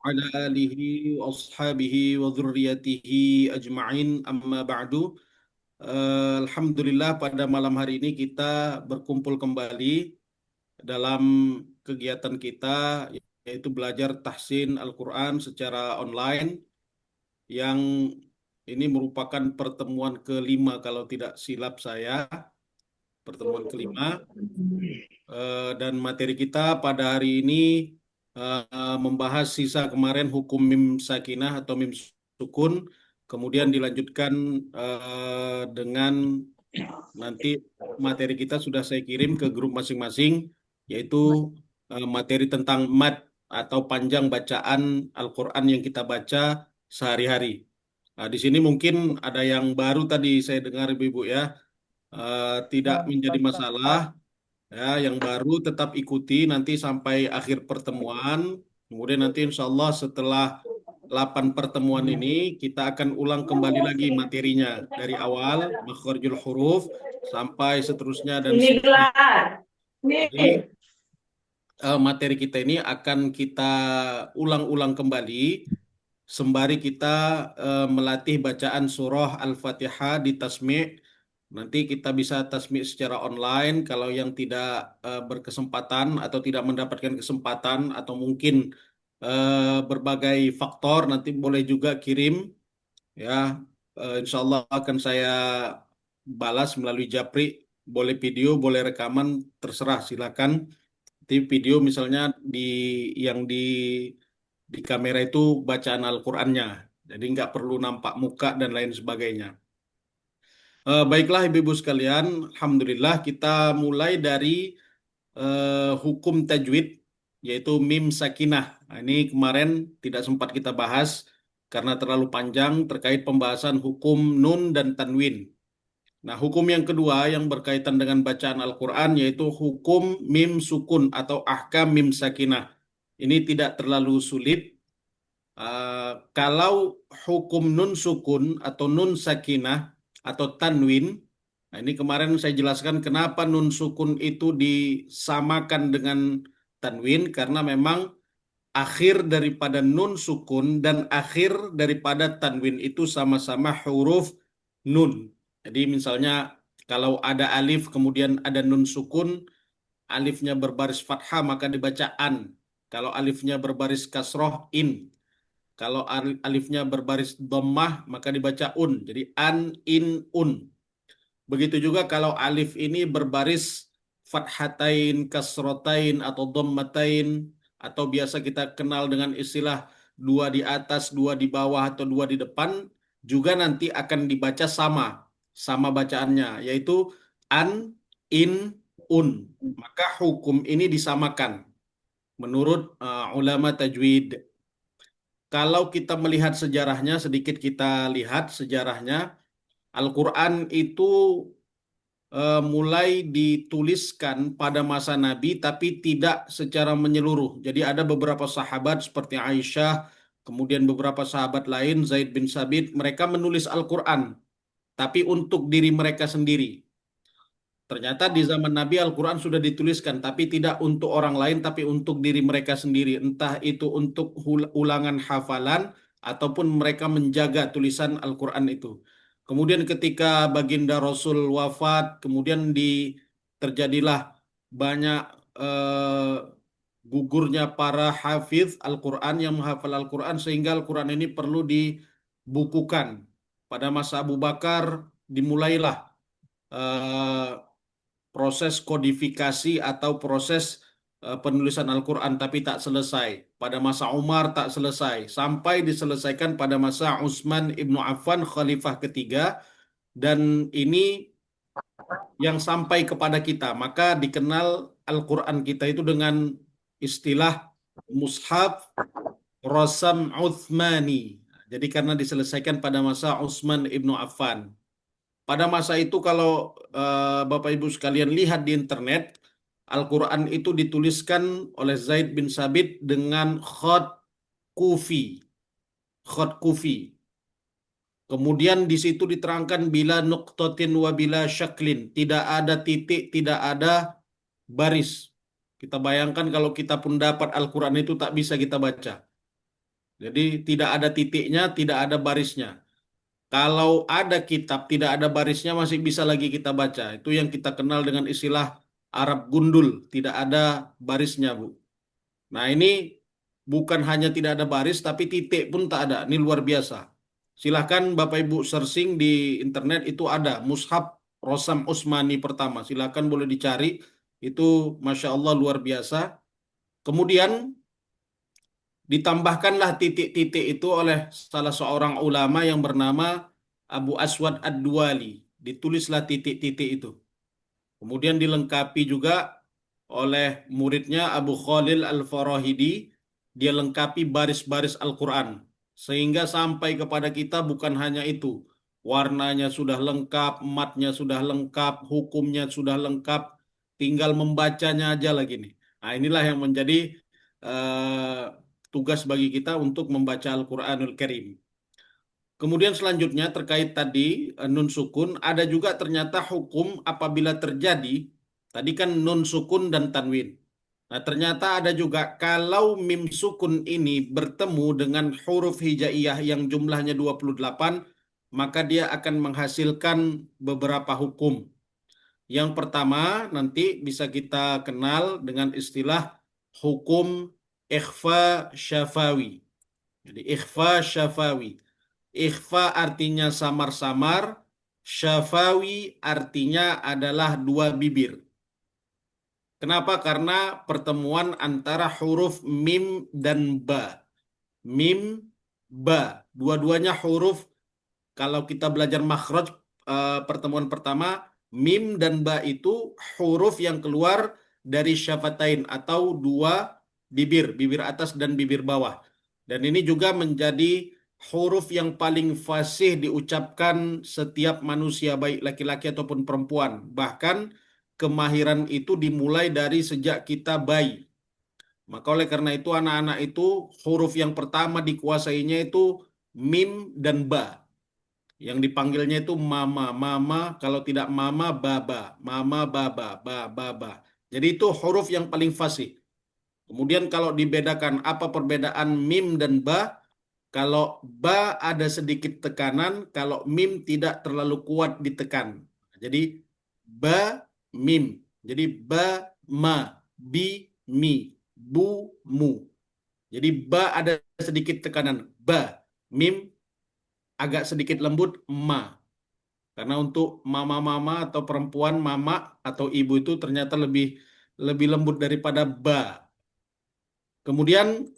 وعلى آله وأصحابه وذريته أجمعين أما بعد. Alhamdulillah pada malam hari ini kita berkumpul kembali dalam kegiatan kita, yaitu belajar tahsin Al-Quran secara online, yang ini merupakan pertemuan kelima kalau tidak silap saya, pertemuan kelima. Dan materi kita pada hari ini membahas sisa kemarin hukum mim sakinah atau mim sukun, kemudian dilanjutkan dengan nanti materi kita sudah saya kirim ke grup masing-masing, yaitu materi tentang mat atau panjang bacaan Al-Quran yang kita baca sehari-hari. Nah, di sini mungkin ada yang baru tadi saya dengar Ibu-Ibu ya. Tidak menjadi masalah. Ya, yang baru tetap ikuti nanti sampai akhir pertemuan. Kemudian nanti insya Allah setelah 8 pertemuan ini kita akan ulang kembali lagi materinya dari awal, makharijul huruf sampai seterusnya dan Ini seterusnya. gelar. Jadi Nih. materi kita ini akan kita ulang-ulang kembali sembari kita melatih bacaan surah Al-Fatihah di tasmi'. Nanti kita bisa tasmi' secara online. Kalau yang tidak berkesempatan atau tidak mendapatkan kesempatan atau mungkin berbagai faktor, nanti boleh juga kirim ya. Insya Allah akan saya balas melalui Japri. Boleh video, boleh rekaman, terserah silakan. Di video misalnya di yang di kamera itu bacaan Al-Qur'annya. Jadi nggak perlu nampak muka dan lain sebagainya. Baiklah Ibu-Ibu sekalian, Alhamdulillah kita mulai dari hukum tajwid, yaitu mim sakinah. Nah, ini kemarin tidak sempat kita bahas karena terlalu panjang terkait pembahasan hukum nun dan tanwin. Nah, hukum yang kedua yang berkaitan dengan bacaan Al-Quran yaitu hukum mim sukun atau ahkam mim sakinah. Ini tidak terlalu sulit. Kalau hukum nun sukun atau nun sakinah atau tanwin, nah ini kemarin saya jelaskan kenapa nun sukun itu disamakan dengan tanwin, karena memang akhir daripada nun sukun dan akhir daripada tanwin itu sama-sama huruf nun. Jadi misalnya kalau ada alif kemudian ada nun sukun, alifnya berbaris fathah maka dibaca an. Kalau alifnya berbaris kasroh, in. Kalau alifnya berbaris dhammah maka dibaca un. Jadi an, in, un. Begitu juga kalau alif ini berbaris fathatain, kasrotain, atau dhammatain, atau biasa kita kenal dengan istilah dua di atas, dua di bawah, atau dua di depan, juga nanti akan dibaca sama, sama bacaannya, yaitu an, in, un. Maka hukum ini disamakan menurut ulama tajwid. Kalau kita melihat sejarahnya, sedikit kita lihat sejarahnya, Al-Quran itu mulai dituliskan pada masa Nabi, tapi tidak secara menyeluruh. Jadi ada beberapa sahabat seperti Aisyah, kemudian beberapa sahabat lain, Zaid bin Sabit, mereka menulis Al-Quran, tapi untuk diri mereka sendiri. Ternyata di zaman Nabi Al-Quran sudah dituliskan, tapi tidak untuk orang lain, tapi untuk diri mereka sendiri. Entah itu untuk ulangan hafalan, ataupun mereka menjaga tulisan Al-Quran itu. Kemudian ketika baginda Rasul wafat, kemudian terjadilah banyak eh, gugurnya para hafiz Al-Quran yang menghafal Al-Quran, sehingga Al-Quran ini perlu dibukukan. Pada masa Abu Bakar dimulailah eh, proses kodifikasi atau proses penulisan Al-Quran, tapi tak selesai. Pada masa Umar tak selesai. Sampai diselesaikan pada masa Utsman ibnu Affan, khalifah ketiga. Dan ini yang sampai kepada kita. Maka dikenal Al-Quran kita itu dengan istilah Mushaf Rasam Uthmani. Jadi karena diselesaikan pada masa Utsman ibnu Affan. Pada masa itu kalau Bapak Ibu sekalian lihat di internet, Al-Quran itu dituliskan oleh Zaid bin Sabit dengan khot kufi. Khot kufi. Kemudian di situ diterangkan bila nuqtatin wa bila syaklin. Tidak ada titik, tidak ada baris. Kita bayangkan kalau kita pun dapat Al-Quran itu tak bisa kita baca. Jadi tidak ada titiknya, tidak ada barisnya. Kalau ada kitab tidak ada barisnya masih bisa lagi kita baca. Itu yang kita kenal dengan istilah Arab gundul, tidak ada barisnya, Bu. Nah, ini bukan hanya tidak ada baris, tapi titik pun tak ada. Ini luar biasa. Silahkan Bapak Ibu searching di internet, itu ada Mushaf Rosam Usmani pertama. Silahkan boleh dicari. Itu Masya Allah luar biasa. Kemudian ditambahkanlah titik-titik itu oleh salah seorang ulama yang bernama Abu Aswad Ad-Duwali. Ditulislah titik-titik itu. Kemudian dilengkapi juga oleh muridnya Abu Khalil Al-Farahidi. Dia lengkapi baris-baris Al-Quran. Sehingga sampai kepada kita bukan hanya itu. Warnanya sudah lengkap, matnya sudah lengkap, hukumnya sudah lengkap. Tinggal membacanya aja lagi nih. Nah, inilah yang menjadi eh, tugas bagi kita untuk membaca Al-Quranul Karim. Kemudian selanjutnya terkait tadi nun sukun, ada juga ternyata hukum apabila terjadi, tadi kan nun sukun dan tanwin. Nah, ternyata ada juga kalau mim sukun ini bertemu dengan huruf hijaiyah yang jumlahnya 28, maka dia akan menghasilkan beberapa hukum. Yang pertama nanti bisa kita kenal dengan istilah hukum ikhfa syafawi. Jadi ikhfa syafawi. Ikhfa artinya samar-samar, syafawi artinya adalah dua bibir. Kenapa? Karena pertemuan antara huruf mim dan ba. Mim, ba. Dua-duanya huruf, kalau kita belajar makhraj pertemuan pertama, mim dan ba itu huruf yang keluar dari syafatain atau dua bibir, bibir atas dan bibir bawah. Dan ini juga menjadi huruf yang paling fasih diucapkan setiap manusia, baik laki-laki ataupun perempuan. Bahkan kemahiran itu dimulai dari sejak kita bayi. Maka oleh karena itu anak-anak itu huruf yang pertama dikuasainya itu mim dan ba. Yang dipanggilnya itu mama, mama, kalau tidak mama, baba. Jadi itu huruf yang paling fasih. Kemudian kalau dibedakan apa perbedaan mim dan ba, kalau ba ada sedikit tekanan, kalau mim tidak terlalu kuat ditekan. Jadi ba, mim. Jadi ba, ma, bi, mi, bu, mu. Jadi ba ada sedikit tekanan, ba. Mim agak sedikit lembut, ma. Karena untuk mama-mama atau perempuan mama atau ibu itu ternyata lebih lebih lembut daripada ba. Kemudian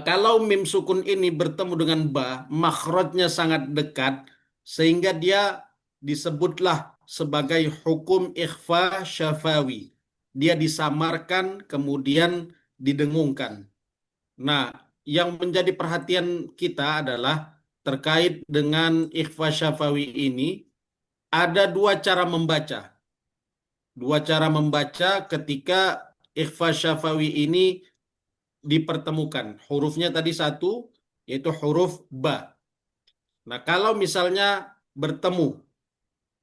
kalau mim sukun ini bertemu dengan ba, makhrajnya sangat dekat sehingga dia disebutlah sebagai hukum ikhfa syafawi. Dia disamarkan kemudian didengungkan. Nah, yang menjadi perhatian kita adalah terkait dengan ikhfa syafawi ini ada dua cara membaca. Dua cara membaca ketika ikhfa syafawi ini dipertemukan. Hurufnya tadi satu, yaitu huruf ba. Nah, kalau misalnya bertemu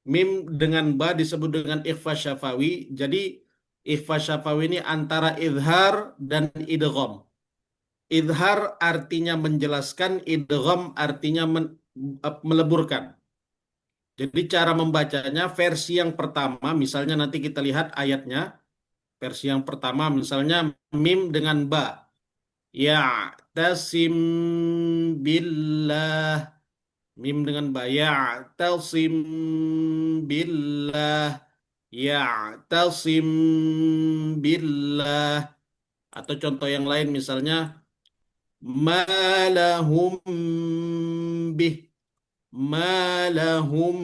mim dengan ba disebut dengan ikhfa syafawi. Jadi ikhfa syafawi ini antara idhar dan idgham. Idhar artinya menjelaskan, idgham artinya meleburkan. Jadi cara membacanya versi yang pertama, misalnya nanti kita lihat ayatnya, versi yang pertama misalnya mim dengan ba. Ya'tasim billah. Mim dengan ba. Ya'tasim billah. Ya'tasim billah. Atau contoh yang lain misalnya malahum bih. Malahum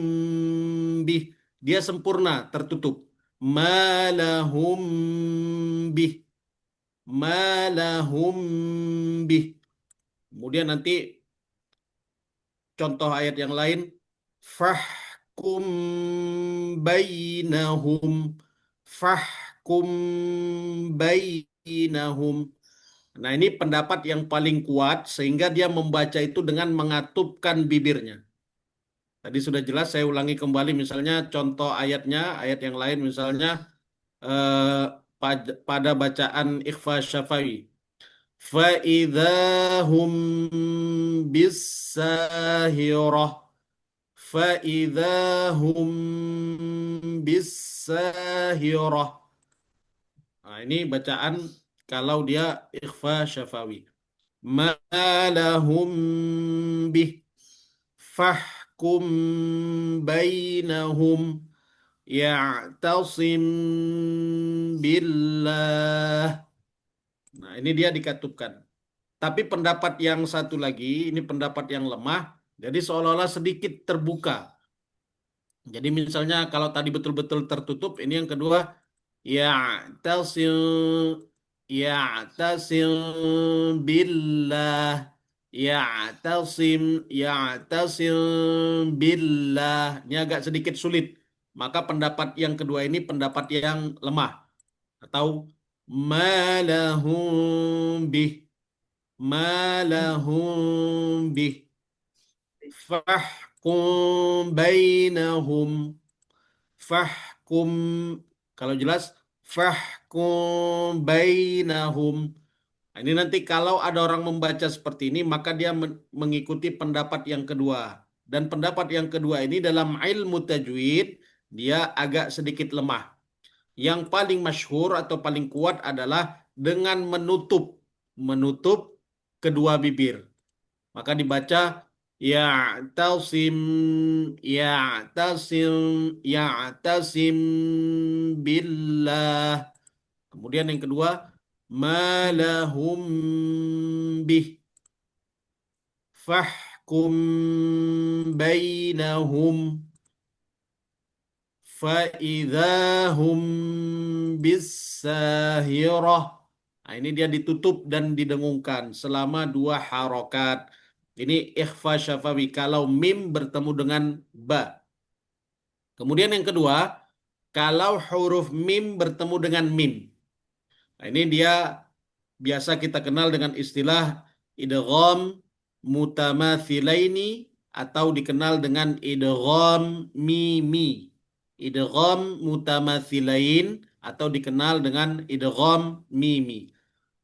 bih. Dia sempurna, tertutup. Malahum bih. Malahum bih. Kemudian nanti contoh ayat yang lain. Fahkum bainahum. Fahkum bainahum. Nah, ini pendapat yang paling kuat sehingga dia membaca itu dengan mengatupkan bibirnya. Tadi sudah jelas, saya ulangi kembali misalnya contoh ayatnya, ayat yang lain misalnya eh, pada bacaan ikhfa syafawi. فإذا هم بالساهرة فإذا هم بالساهرة. Nah, ini bacaan kalau dia ikhfa syafawi. Ma lahum bih fahkum bainahum ya'tasim billah. Nah, ini dia dikatupkan. Tapi pendapat yang satu lagi, ini pendapat yang lemah, jadi seolah-olah sedikit terbuka. Jadi misalnya kalau tadi betul-betul tertutup, ini yang kedua, ya'tasim ya'tasim billah ya'tasim billah. Ini agak sedikit sulit. Maka pendapat yang kedua ini pendapat yang lemah atau malahum bih malahum bih fahkum bainahum fahkum, kalau jelas fahkum bainahum. Nah, ini nanti kalau ada orang membaca seperti ini maka dia mengikuti pendapat yang kedua. Dan pendapat yang kedua ini dalam ilmu tajwid dia agak sedikit lemah. Yang paling masyhur atau paling kuat adalah dengan menutup kedua bibir. Maka dibaca ya'tasim ya'tasim ya'tasim billah. Kemudian yang kedua malahum bih fahkum bainahum faidahum bisahirah. Nah, ini dia ditutup dan didengungkan selama dua harokat. Ini ikhfa syafawi kalau mim bertemu dengan ba. Kemudian yang kedua, kalau huruf mim bertemu dengan mim. Nah, ini dia biasa kita kenal dengan istilah idgham mutamathilaini atau dikenal dengan idgham mimi. Idgham mutamathilain atau dikenal dengan idgham mimi.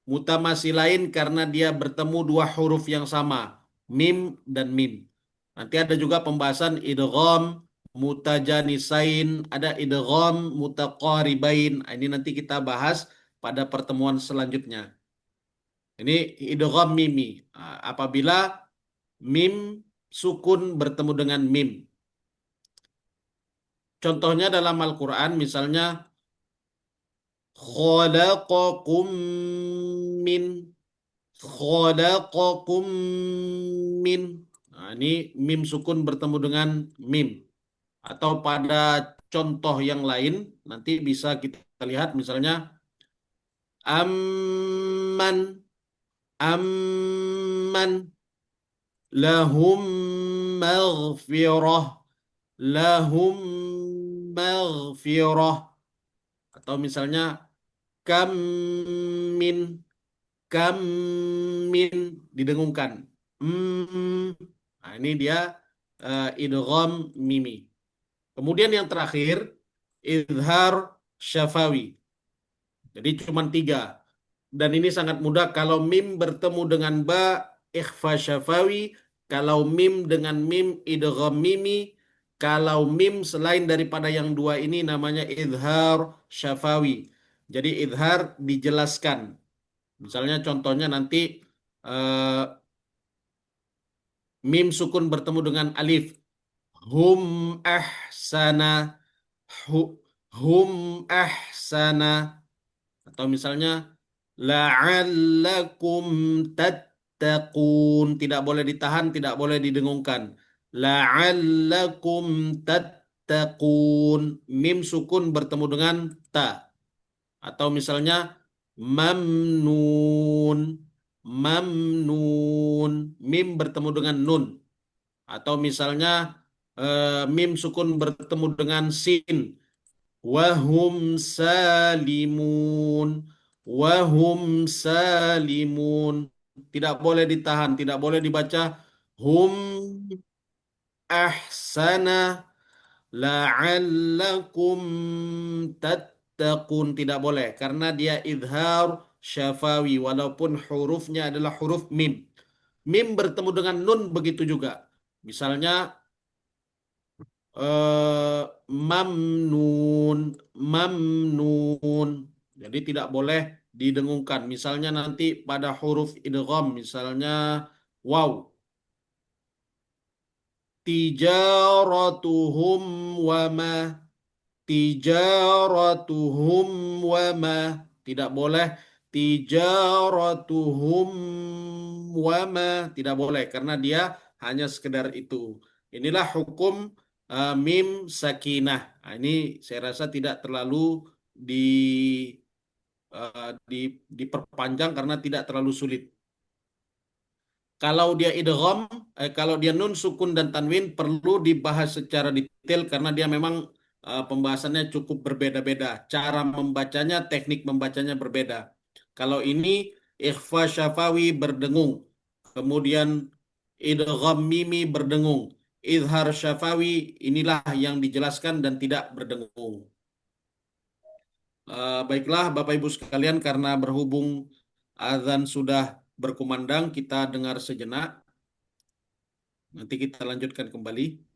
Mutamathilain karena dia bertemu dua huruf yang sama, mim dan mim. Nanti ada juga pembahasan idgham mutajanisain, ada idgham mutaqaribain. Nah, ini nanti kita bahas pada pertemuan selanjutnya. Ini idgham mimi. Apabila mim sukun bertemu dengan mim. Contohnya dalam Al-Quran misalnya khalaqakum min khalaqakum min. Nah, ini mim sukun bertemu dengan mim. Atau pada contoh yang lain nanti bisa kita lihat misalnya amman amman lahum maghfirah lahum maghfirah atau misalnya kam min kam min didengungkan. Nah, ini dia idgham mimi. Kemudian yang terakhir izhar syafawi. Jadi cuma tiga. Dan ini sangat mudah kalau mim bertemu dengan ba ikhfa syafawi, kalau mim dengan mim idgham mimi, kalau mim selain daripada yang dua ini namanya izhar syafawi. Jadi izhar dijelaskan. Misalnya contohnya nanti eh, mim sukun bertemu dengan alif. Hum ahsana hu- hum ahsana. Atau misalnya la'allakum tattaqun. Tidak boleh ditahan, tidak boleh didengungkan. La'allakum tattaqun. Mim sukun bertemu dengan ta. Atau misalnya mamnun. Mamnun. Mim bertemu dengan nun. Atau misalnya mim sukun bertemu dengan sin. Wahum salimun. Wahum salimun. Tidak boleh ditahan, tidak boleh dibaca hum ahsana la'allakum tattaqun. Tidak boleh karena dia idhar syafawi walaupun hurufnya adalah huruf mim. Mim bertemu dengan nun begitu juga. Misalnya eh, mamnun, mamnun. Jadi tidak boleh didengungkan. Misalnya nanti pada huruf idgham, misalnya waw, tijaratuhum wama, tijaratuhum wama. Tidak boleh tijaratuhum wama. Tidak boleh karena dia hanya sekedar itu. Inilah hukum mim sakinah. Nah, ini saya rasa tidak terlalu di, diperpanjang karena tidak terlalu sulit. Kalau dia idgham, kalau dia nun, sukun dan tanwin perlu dibahas secara detail karena dia memang pembahasannya cukup berbeda-beda. Cara membacanya, teknik membacanya berbeda. Kalau ini ikhfa syafawi berdengung, kemudian idgham mimi berdengung, izhar syafawi inilah yang dijelaskan dan tidak berdengung. Baiklah Bapak Ibu sekalian, karena berhubung azan sudah berkumandang, kita dengar sejenak. Nanti kita lanjutkan kembali.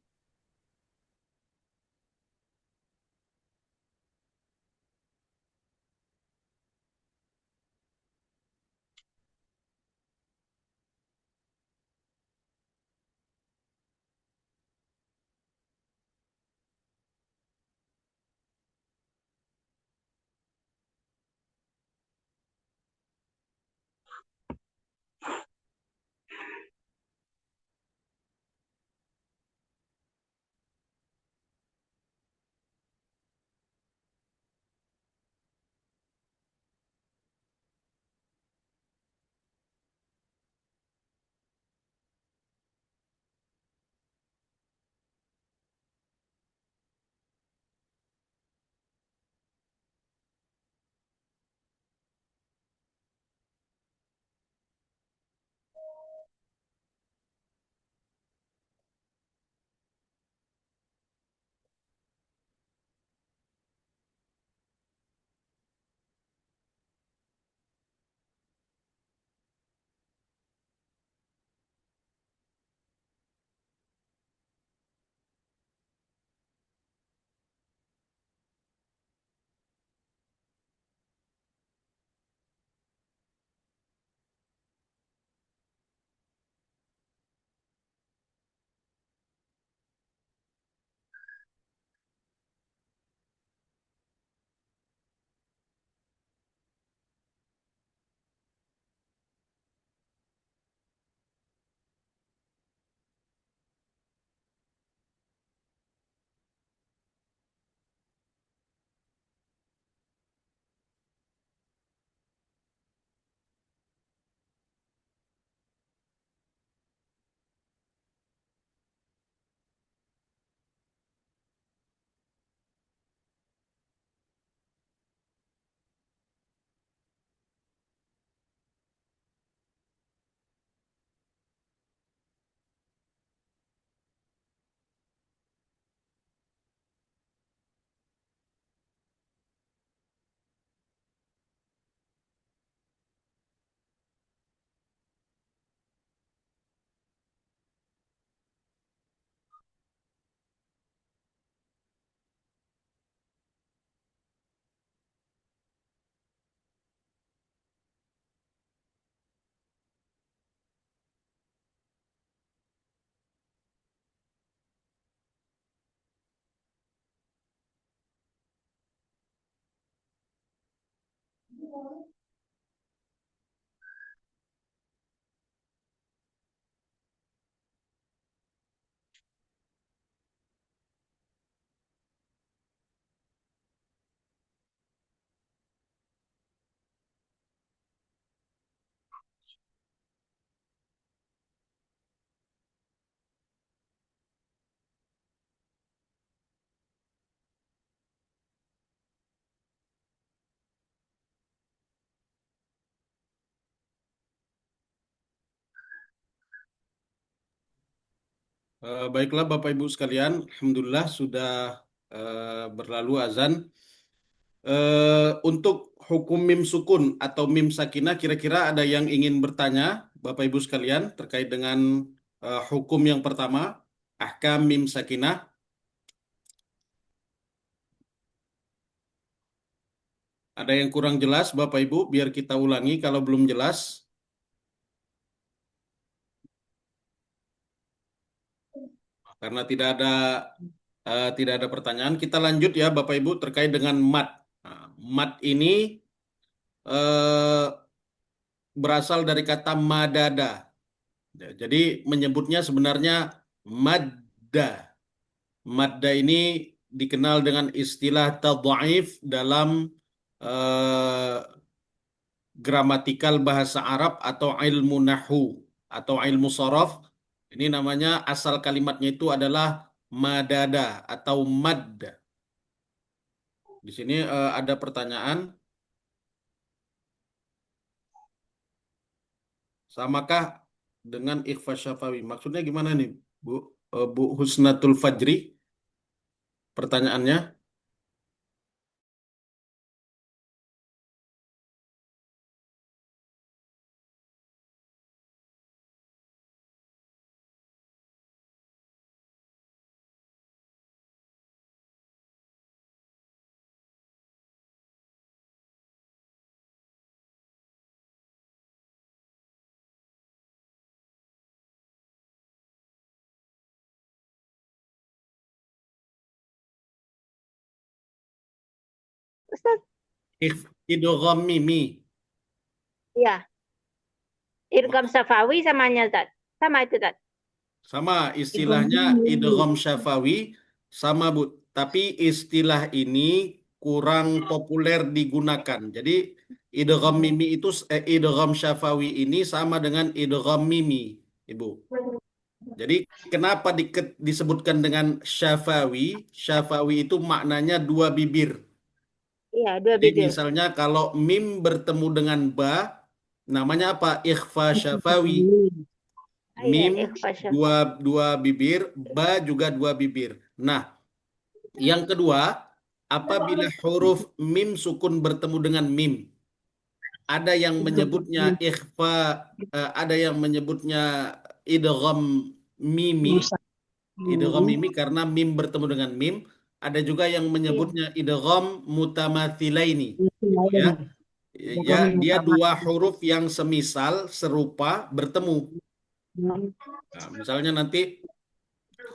Baiklah Bapak Ibu sekalian, Alhamdulillah sudah berlalu azan. Untuk hukum mim sukun atau mim sakinah, kira-kira ada yang ingin bertanya, Bapak Ibu sekalian, terkait dengan hukum yang pertama, ahkam mim sakinah. Ada yang kurang jelas, Bapak Ibu, biar kita ulangi kalau belum jelas. Karena tidak ada pertanyaan, kita lanjut ya, Bapak Ibu, terkait dengan mat. Nah, mat ini eh, berasal dari kata madada. Ya, jadi menyebutnya sebenarnya madda. Madda ini dikenal dengan istilah tadhaif dalam eh, gramatikal bahasa Arab atau ilmu nahu atau ilmu sorof. Ini namanya asal kalimatnya itu adalah madada atau mad. Di sini ada pertanyaan, samakah dengan ikhfa syafawi? Maksudnya gimana nih, Bu? Bu Husnatul Fajri, pertanyaannya. Ustaz, Idgham mimi. ya, Irgam Safawi samanya, Ustaz. Sama itu, Ustaz. Sama Irgam istilahnya idgham syafawi sama Bu. Tapi istilah ini kurang populer digunakan. Jadi idgham mimi itu idgham syafawi ini sama dengan idgham mimi, Ibu. Jadi kenapa disebutkan dengan syafawi? Syafawi itu maknanya dua bibir. Iya, dua Jadi bibir. misalnya kalau mim bertemu dengan ba, namanya apa? Ikhfa syafawi. Ah, iya, Mim Ikhfa dua Syafawi. dua bibir, ba juga dua bibir. Nah, yang kedua, apabila huruf mim sukun bertemu dengan mim, ada yang menyebutnya ikhfa, ada yang menyebutnya idgham mimi, idgham mimi karena mim bertemu dengan mim. Ada juga yang Iya. menyebutnya idgham mutamathilaini, Ibu ya. Ya, dia dua huruf yang semisal, serupa, bertemu. Nah, misalnya nanti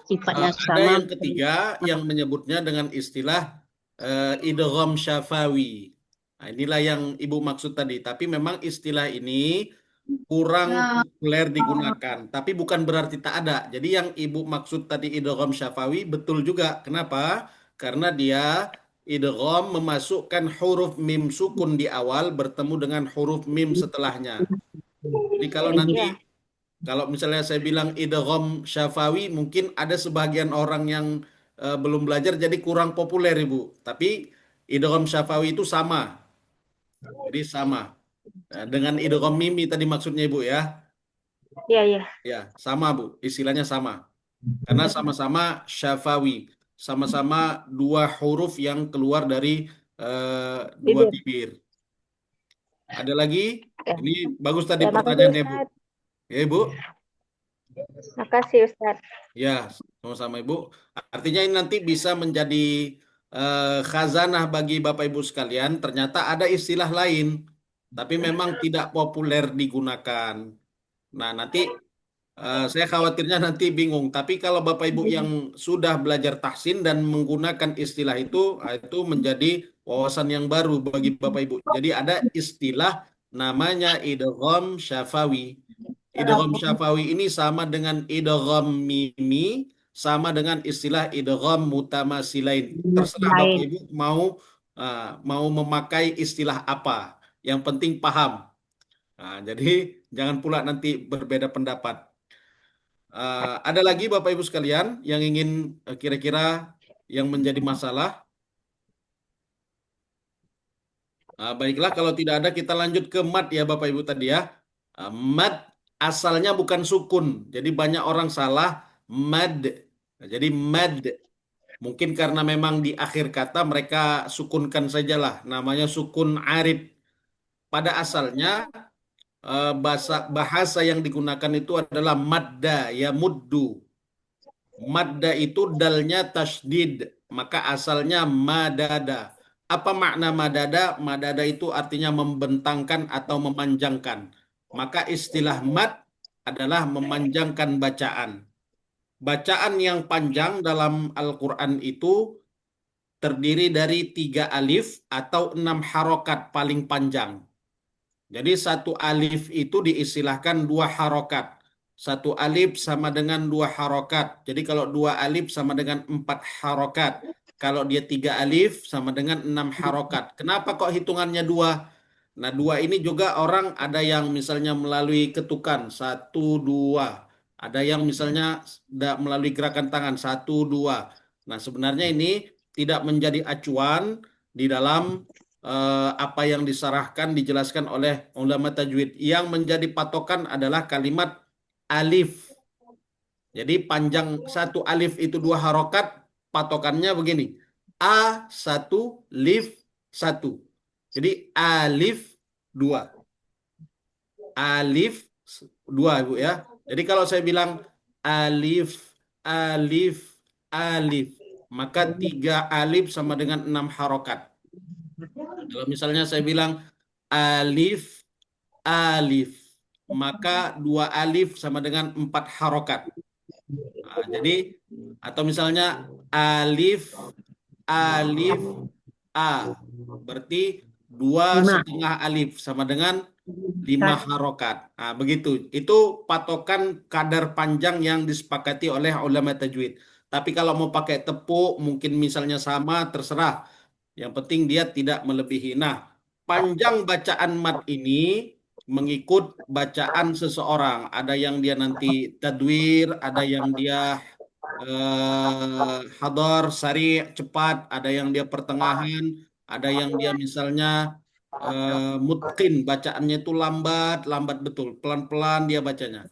Sifatnya ada sama. yang ketiga yang menyebutnya dengan istilah idgham syafawi. Nah, inilah yang Ibu maksud tadi. Tapi memang istilah ini kurang populer digunakan. Tapi bukan berarti tak ada. Jadi yang Ibu maksud tadi idgham syafawi betul juga. Kenapa? Karena dia idgham memasukkan huruf mim sukun di awal bertemu dengan huruf mim setelahnya. Jadi kalau nanti Iya. kalau misalnya saya bilang idgham syafawi, mungkin ada sebagian orang yang belum belajar jadi kurang populer, Ibu. Tapi idgham syafawi itu sama. Jadi sama. Dengan idgham mimi tadi maksudnya, Ibu ya. Iya, iya. Ya, sama, Bu. Istilahnya sama. Karena sama-sama syafawi. Sama-sama dua huruf yang keluar dari dua Bibir. bibir. Ada lagi? Ya. Ini bagus tadi Terima kasih, pertanyaannya, Bu. Ustaz. Ya, Ibu. Terima kasih, Ustaz. Ya, sama-sama Ibu. Artinya ini nanti bisa menjadi khazanah bagi Bapak Ibu sekalian. Ternyata ada istilah lain, tapi memang tidak populer digunakan. Nah, nanti saya khawatirnya nanti bingung. Tapi kalau Bapak Ibu yang sudah belajar tahsin dan menggunakan istilah itu menjadi wawasan yang baru bagi Bapak Ibu. Jadi ada istilah namanya idgham syafawi. Idgham syafawi ini sama dengan idgham mimi, sama dengan istilah idgham mutamasilain. Terserah Bapak Lain. Ibu mau memakai istilah apa. Yang penting paham. Nah, jadi jangan pula nanti berbeda pendapat. Ada lagi Bapak Ibu sekalian yang ingin kira-kira yang menjadi masalah? Baiklah, kalau tidak ada kita lanjut ke mat ya Bapak Ibu tadi ya. Mat asalnya bukan sukun, jadi banyak orang salah mad. Nah, jadi mad. Mungkin karena memang di akhir kata mereka sukunkan sajalah, namanya sukun arid. Pada asalnya bahasa yang digunakan itu adalah madda ya muddu. Madda itu dalnya tasdid, maka asalnya madada. Apa makna madada? Madada itu artinya membentangkan atau memanjangkan. Maka istilah mad adalah memanjangkan bacaan. Bacaan yang panjang dalam Al-Quran itu terdiri dari 3 alif atau 6 harokat paling panjang. Jadi satu alif itu diistilahkan 2 harokat. Satu alif sama dengan 2 harokat. Jadi kalau 2 alif sama dengan 4 harokat. Kalau dia 3 alif sama dengan 6 harokat. Kenapa kok hitungannya 2? Nah, 2 ini juga orang ada yang misalnya melalui ketukan. 1, 2. Ada yang misalnya melalui gerakan tangan. 1, 2. Nah, sebenarnya ini tidak menjadi acuan di dalam apa yang disarahkan dijelaskan oleh ulama tajwid. Yang menjadi patokan adalah kalimat alif. Jadi panjang satu alif itu 2 harokat, patokannya begini. A satu, lif satu. Jadi alif 2. Alif 2 Ibu ya. Jadi kalau saya bilang alif, alif, alif, maka 3 alif sama dengan 6 harokat. Kalau misalnya saya bilang alif, alif, maka 2 alif sama dengan 4 harokat. Nah, jadi atau misalnya alif, alif, a, berarti dua 5. setengah alif sama dengan 5 harokat. Nah, begitu. Itu patokan kadar panjang yang disepakati oleh ulama tajwid. Tapi kalau mau pakai tepuk, mungkin misalnya sama, terserah. Yang penting dia tidak melebihi. Nah, panjang bacaan mat ini mengikut bacaan seseorang. Ada yang dia nanti tadwir, ada yang dia hadar, sari, cepat, ada yang dia pertengahan, ada yang dia misalnya mutqin, bacaannya itu lambat, lambat betul, pelan-pelan dia bacanya.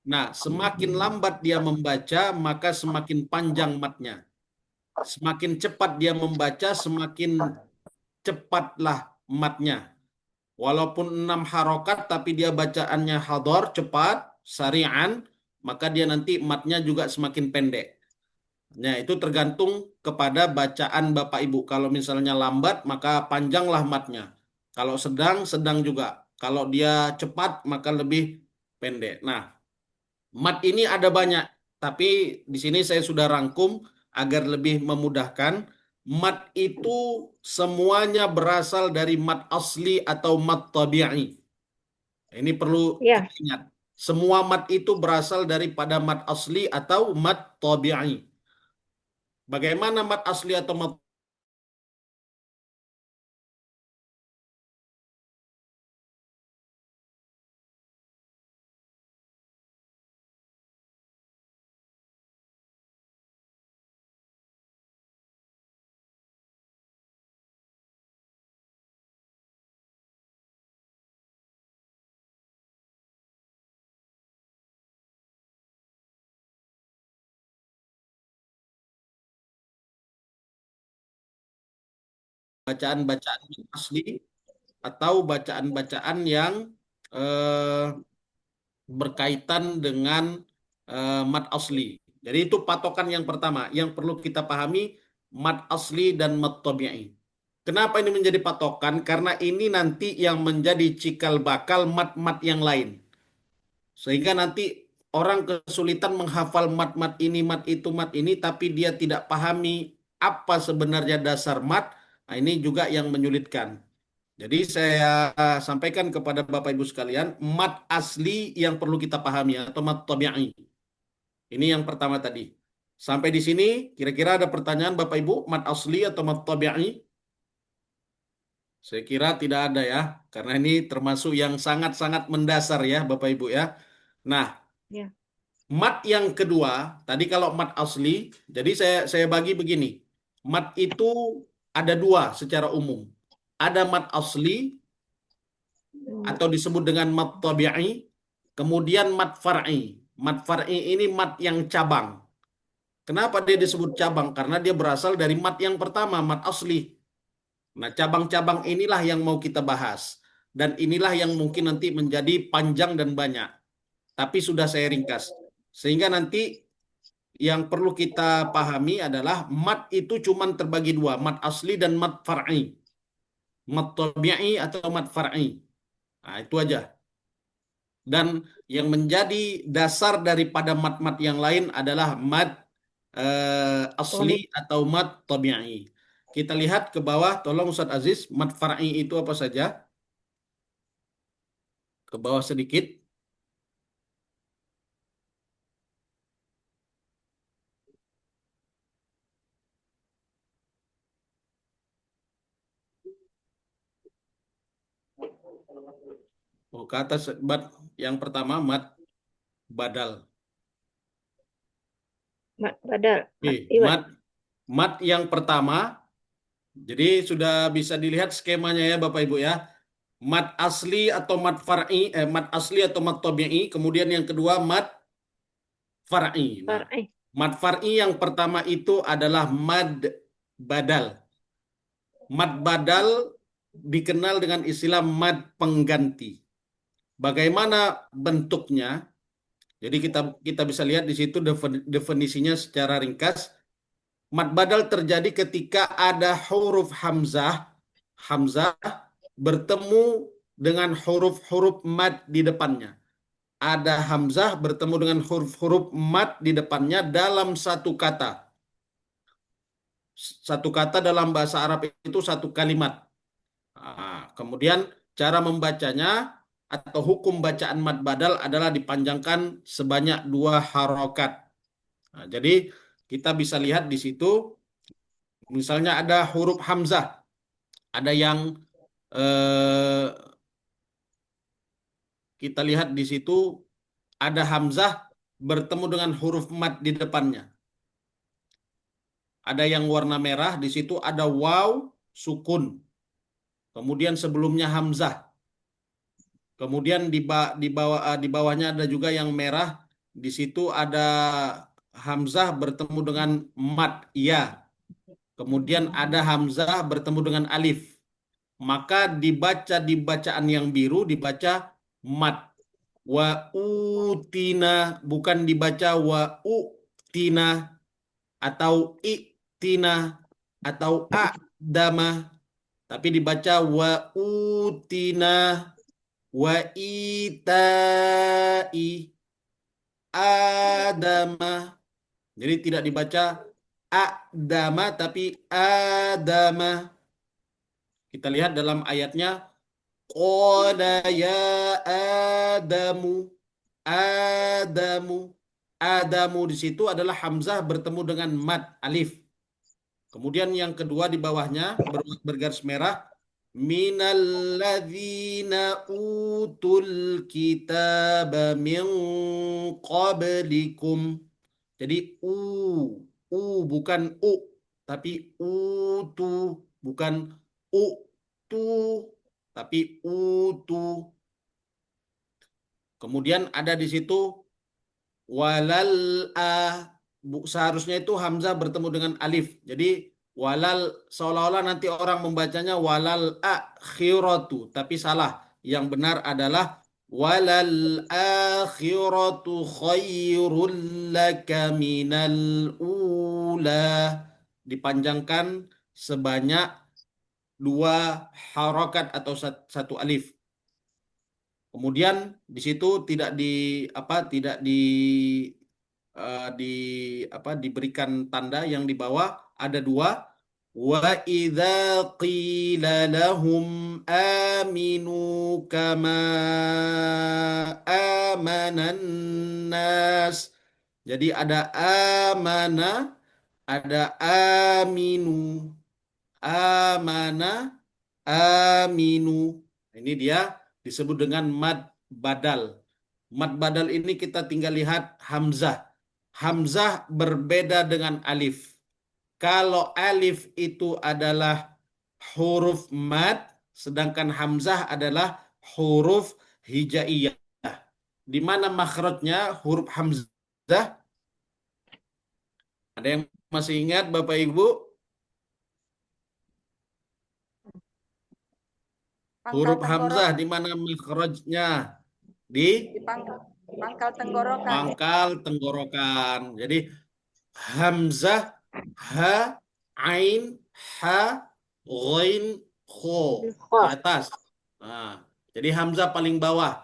Nah, semakin lambat dia membaca, maka semakin panjang matnya. Semakin cepat dia membaca, semakin cepatlah matnya. Walaupun 6 harokat, tapi dia bacaannya hadar, cepat, sari'an, maka dia nanti matnya juga semakin pendek. Nah, itu tergantung kepada bacaan Bapak Ibu. Kalau misalnya lambat, maka panjanglah matnya. Kalau sedang, sedang juga. Kalau dia cepat, maka lebih pendek. Nah, mat ini ada banyak, tapi di sini saya sudah rangkum agar lebih memudahkan. Mat itu semuanya berasal dari mat asli atau mat tabi'i. Ini perlu Ya, kita ingat. Semua mat itu berasal daripada mat asli atau mat tabi'i. Bagaimana mat asli atau mat bacaan-bacaan yang asli atau bacaan-bacaan yang eh, berkaitan dengan mat asli. Jadi itu patokan yang pertama yang perlu kita pahami, mat asli dan mat tabi'i. Kenapa ini menjadi patokan? Karena ini nanti yang menjadi cikal bakal mat-mat yang lain. Sehingga nanti orang kesulitan menghafal mat-mat ini, mat itu, mat ini, tapi dia tidak pahami apa sebenarnya dasar mat. Nah, ini juga yang menyulitkan. Jadi saya sampaikan kepada Bapak Ibu sekalian, mat asli yang perlu kita pahami atau mat tabi'i. Ini yang pertama tadi. Sampai di sini kira-kira ada pertanyaan Bapak Ibu, mat asli atau mat tabi'i? Saya kira tidak ada ya, karena ini termasuk yang sangat-sangat mendasar ya Bapak Ibu ya. Nah, ya, mat yang kedua, tadi kalau mat asli, jadi saya bagi begini. Mat itu ada 2 secara umum. Ada mat asli atau disebut dengan mat tabi'i, kemudian mat far'i. Mat far'i ini mat yang cabang. Kenapa dia disebut cabang? Karena dia berasal dari mat yang pertama, mat asli. Nah, cabang-cabang inilah yang mau kita bahas. Dan inilah yang mungkin nanti menjadi panjang dan banyak. Tapi sudah saya ringkas. Sehingga nanti yang perlu kita pahami adalah mat itu cuma terbagi dua, mat asli dan mat far'i. Mat tabi'i atau mat far'i. Nah, itu aja. Dan yang menjadi dasar daripada mat-mat yang lain adalah mat asli Tabi. atau mat tabi'i. Kita lihat ke bawah, tolong Ustaz Aziz, mat far'i itu apa saja? Ke bawah sedikit. Oh, ke atas, yang pertama mat badal. Mat badal. Oke, Mat iwad. mat yang pertama, jadi sudah bisa dilihat skemanya ya Bapak Ibu ya. Mat asli atau mat far'i, mat asli atau mat tabi'i, kemudian yang kedua mat far'i. Nah, Far'i. mat far'i yang pertama itu adalah mad badal. Mad badal dikenal dengan istilah mad pengganti. Bagaimana bentuknya? Jadi kita bisa lihat di situ definisinya secara ringkas. Mad badal terjadi ketika ada huruf hamzah bertemu dengan huruf-huruf mad di depannya. Ada hamzah bertemu dengan huruf-huruf mad di depannya dalam satu kata. Satu kata dalam bahasa Arab itu satu kalimat. Kemudian cara membacanya atau hukum bacaan mad badal adalah dipanjangkan sebanyak 2 harokat. Nah, jadi kita bisa lihat di situ, misalnya ada huruf hamzah, ada yang eh, kita lihat di situ ada hamzah bertemu dengan huruf mad di depannya. Ada yang warna merah, di situ ada waw sukun. Kemudian sebelumnya hamzah. Kemudian di bawahnya ada juga yang merah. Di situ ada hamzah bertemu dengan mad ya. Kemudian ada hamzah bertemu dengan alif. Maka dibaca di bacaan yang biru dibaca mad. Wa utina, bukan dibaca wa utina atau itina atau a'dama, tapi dibaca wa utina wa itai adama. Jadi tidak dibaca adama tapi adama. Kita lihat dalam ayatnya, qala ya adamu, adamu, adamu di situ adalah hamzah bertemu dengan mad alif. Kemudian yang kedua di bawahnya bergaris merah, minalladzina utul kitaba min qablikum. Jadi u bukan u, tapi utu, bukan u tu, tapi utu. Kemudian ada di situ walal a, seharusnya itu hamzah bertemu dengan alif. Jadi walal, seolah-olah nanti orang membacanya walal akhiratu, tapi salah. Yang benar adalah walal akhiratu khairul laka minal ula. Dipanjangkan sebanyak 2 harokat atau satu alif. Kemudian di situ tidak di apa, tidak di di apa, diberikan tanda. Yang di bawah ada 2. Wa idza qila lahum aminu kama amanan nas. Jadi ada amana, ada aminu. Amana, aminu. Ini dia disebut dengan mad badal. Mad badal ini kita tinggal lihat hamzah. Hamzah berbeda dengan alif. Kalau alif itu adalah huruf mad, sedangkan hamzah adalah huruf hijaiyah. Di mana makhrajnya huruf hamzah? Ada yang masih ingat Bapak Ibu? Pangkal Huruf hamzah tenggorokan. di mana makhrajnya? Di Di pangkal tenggorokan. pangkal tenggorokan. Jadi hamzah, ha, ain, ha, ghain, kho di Kho. atas. Nah, jadi hamzah paling bawah.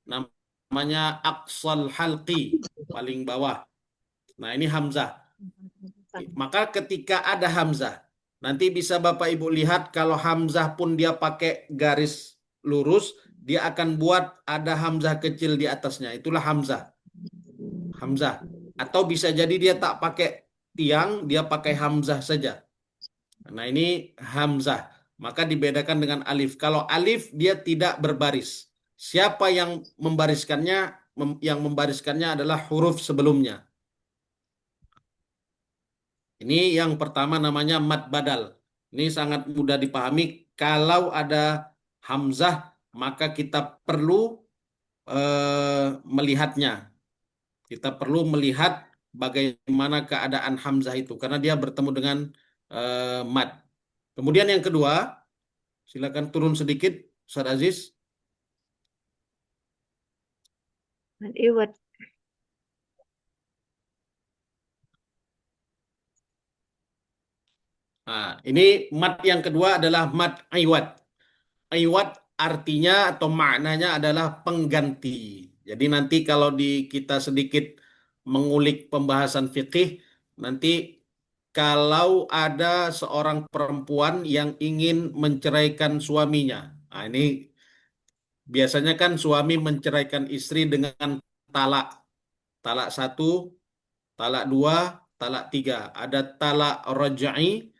Namanya aqsal halqi, paling bawah. Nah, ini hamzah. Maka ketika ada hamzah, nanti bisa Bapak Ibu lihat kalau hamzah pun dia pakai garis lurus, dia akan buat ada hamzah kecil di atasnya. Itulah hamzah. Hamzah. Atau bisa jadi dia tak pakai tiang, dia pakai hamzah saja. Nah, ini hamzah. Maka dibedakan dengan alif. Kalau alif dia tidak berbaris. Siapa yang membariskannya? Yang membariskannya adalah huruf sebelumnya. Ini yang pertama namanya mad badal. Ini sangat mudah dipahami. Kalau ada hamzah, maka kita perlu melihatnya. Kita perlu melihat bagaimana keadaan hamzah itu, karena dia bertemu dengan mad. Kemudian yang kedua, silakan turun sedikit, Ustaz Aziz. Mad iwad. Nah, ini mad yang kedua adalah mad iwad. Iwad artinya atau maknanya adalah pengganti. Jadi nanti kalau kita sedikit mengulik pembahasan fikih, nanti kalau ada seorang perempuan yang ingin menceraikan suaminya. Nah, ini biasanya kan suami menceraikan istri dengan talak. Talak satu, talak dua, talak tiga. Ada talak raj'i,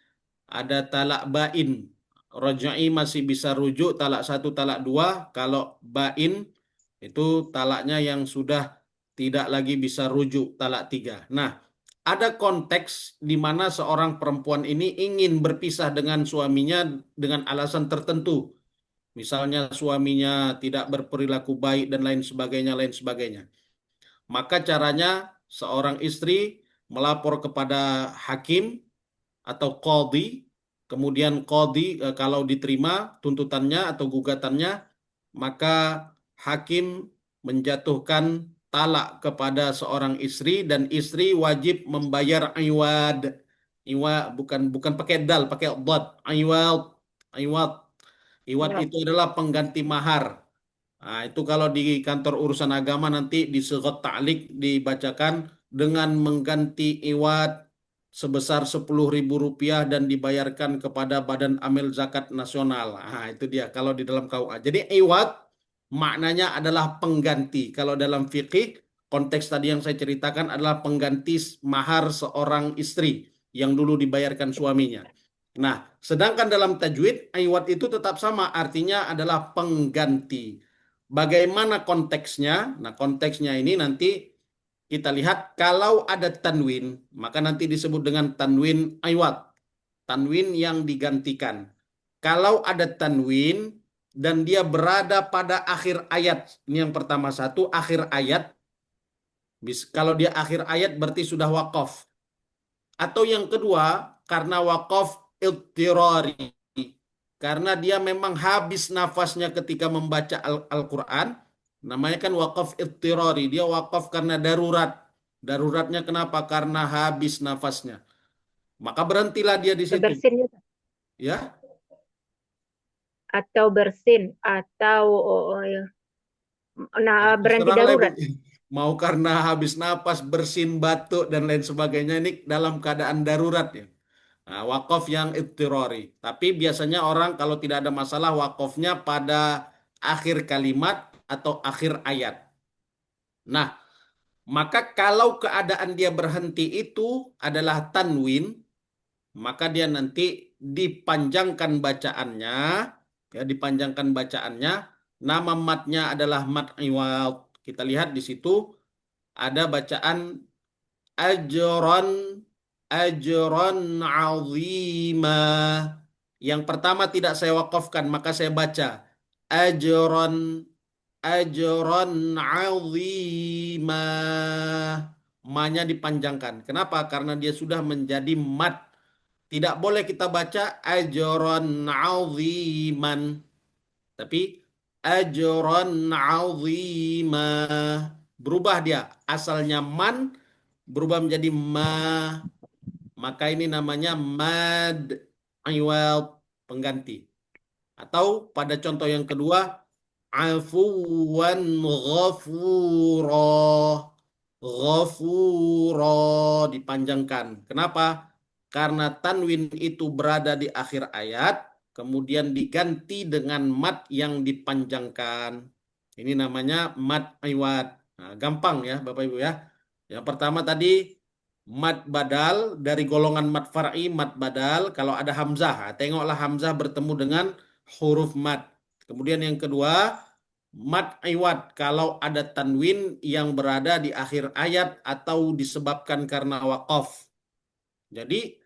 ada talak bain. Raj'i masih bisa rujuk talak satu, talak dua. Kalau bain itu talaknya yang sudah tidak lagi bisa rujuk talak tiga. Nah, ada konteks di mana seorang perempuan ini ingin berpisah dengan suaminya dengan alasan tertentu. Misalnya suaminya tidak berperilaku baik dan lain sebagainya, lain sebagainya. Maka caranya seorang istri melapor kepada hakim atau qadhi, kemudian qadhi kalau diterima tuntutannya atau gugatannya, maka hakim menjatuhkan talak kepada seorang istri dan istri wajib membayar iwad. Iwad bukan pakai dal, pakai dad. Iwad, iwad. Iwad Iwad. itu adalah pengganti mahar. Nah, itu kalau di kantor urusan agama nanti di sigat ta'liq dibacakan dengan mengganti iwad sebesar 10.000 rupiah dan dibayarkan kepada Badan Amil Zakat Nasional. Nah, itu dia kalau di dalam KUA. Jadi iwad maknanya adalah pengganti. Kalau dalam fikih, konteks tadi yang saya ceritakan adalah pengganti mahar seorang istri yang dulu dibayarkan suaminya. Nah, sedangkan dalam tajwid, iwad itu tetap sama, artinya adalah pengganti. Bagaimana konteksnya? Nah, konteksnya ini nanti kita lihat kalau ada tanwin, maka nanti disebut dengan tanwin iwad, tanwin yang digantikan. Kalau ada tanwin dan dia berada pada akhir ayat, ini yang pertama satu, akhir ayat. Kalau dia akhir ayat berarti sudah wakaf. Atau yang kedua, karena wakaf iltirari. Karena dia memang habis nafasnya ketika membaca Al-Quran. Namanya kan wakaf iltirari. Dia wakaf karena darurat. Daruratnya kenapa? Karena habis nafasnya. Maka berhentilah dia di situ. Bersin juga. Ya, Atau bersin. Atau ya. Nah, berhenti terserahlah Ibu. darurat. Mau karena habis napas, bersin, batuk, dan lain sebagainya. Ini dalam keadaan darurat ya. Nah, wakaf yang ittirari. Tapi biasanya orang kalau tidak ada masalah wakafnya pada akhir kalimat atau akhir ayat. Nah, maka kalau keadaan dia berhenti itu adalah tanwin, maka dia nanti dipanjangkan bacaannya, ya dipanjangkan bacaannya. Nama matnya adalah mat iwad. Kita lihat di situ ada bacaan ajron ajron azima. Yang pertama tidak saya wakafkan, maka saya baca ajron ajron azima. ma-nya dipanjangkan. Kenapa? Karena dia sudah menjadi mad. Tidak boleh kita baca ajron aziman, tapi ajron azima. Berubah dia. Asalnya man berubah menjadi ma. Maka ini namanya mad iwad, pengganti. Atau pada contoh yang kedua, afuwan ghafura. Ghafura dipanjangkan. Kenapa? Karena tanwin itu berada di akhir ayat, kemudian diganti dengan mat yang dipanjangkan. Ini namanya mat iwad. Nah, gampang ya Bapak Ibu ya. Yang pertama tadi mat badal dari golongan mat far'i, mat badal kalau ada hamzah. Nah, tengoklah hamzah bertemu dengan huruf mat. Kemudian yang kedua, mat iwad kalau ada tanwin yang berada di akhir ayat atau disebabkan karena waqaf. Jadi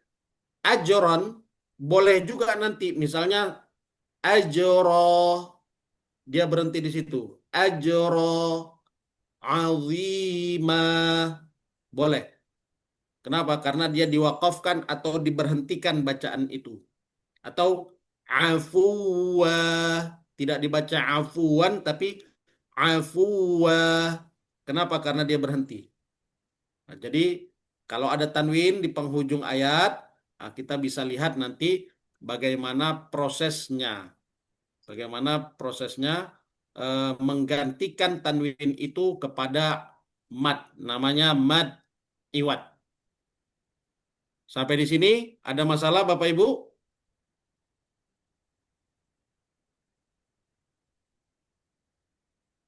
ajron boleh juga nanti misalnya ajro, dia berhenti di situ. Ajro azima boleh. Kenapa? Karena dia diwakafkan atau diberhentikan bacaan itu. Atau afuwa, tidak dibaca afuwan tapi afuwa. Kenapa? Karena dia berhenti. Nah, jadi kalau ada tanwin di penghujung ayat, nah, kita bisa lihat nanti bagaimana prosesnya. Bagaimana prosesnya menggantikan tanwin itu kepada mad. Namanya mad iwad. Sampai di sini ada masalah Bapak Ibu?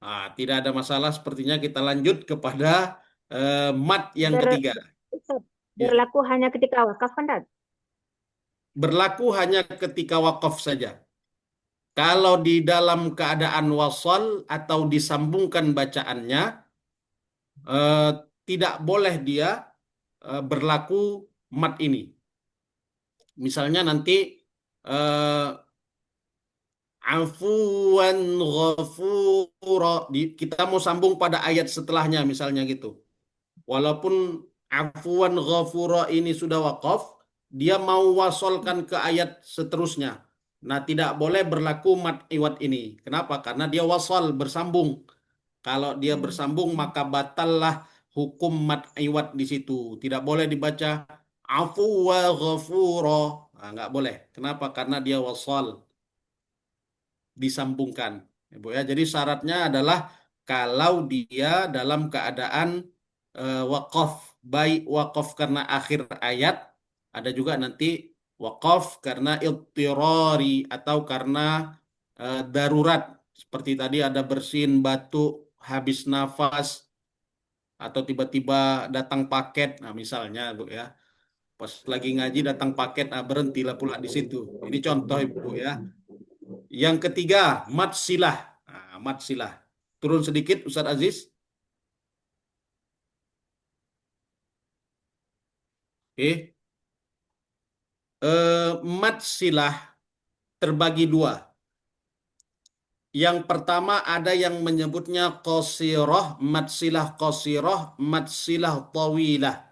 Nah, tidak ada masalah, sepertinya kita lanjut kepada mat yang Ber- ketiga. Ustaz, Ya. berlaku hanya ketika wakaf kan, Dad? Berlaku hanya ketika wakaf saja. Kalau di dalam keadaan wasal atau disambungkan bacaannya, eh, tidak boleh dia berlaku mat ini. Misalnya nanti eh, afuwan ghafura, kita mau sambung pada ayat setelahnya misalnya gitu. Walaupun afuwan ghafura ini sudah wakaf, dia mau wasolkan ke ayat seterusnya. Nah, tidak boleh berlaku mat iwad ini. Kenapa? Karena dia wasal, bersambung. Kalau dia bersambung, maka batallah hukum mat iwad di situ. Tidak boleh dibaca afuwa ghafura. Nah, nggak boleh. Kenapa? Karena dia wasal, disambungkan. Ibu ya. Jadi syaratnya adalah kalau dia dalam keadaan wakaf, baik wakaf karena akhir ayat, ada juga nanti wakaf karena iltirari atau karena darurat. Seperti tadi ada bersin, batuk, habis nafas, atau tiba-tiba datang paket. Nah, misalnya Bu ya. Pas lagi ngaji datang paket, nah berhentilah pula di situ. Ini contoh Ibu ya. Yang ketiga, mat silah. Nah, mat silah. Turun sedikit Ustaz Aziz. Oke. Mat silah terbagi dua. Yang pertama ada yang menyebutnya qasiroh, mat silah qasiroh, mat silah tawilah.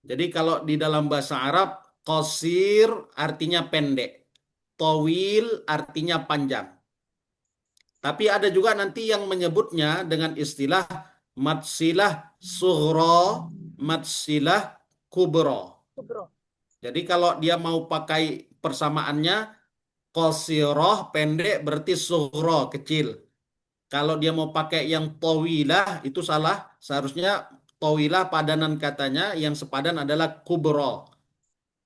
Jadi kalau di dalam bahasa Arab, qasir artinya pendek. Tawil artinya panjang. Tapi ada juga nanti yang menyebutnya dengan istilah matsilah sughra, matsilah kubro. Bro. Jadi kalau dia mau pakai persamaannya, qasiroh pendek berarti sughra kecil. Kalau dia mau pakai yang tawilah itu salah. Seharusnya tawilah padanan katanya yang sepadan adalah kubro.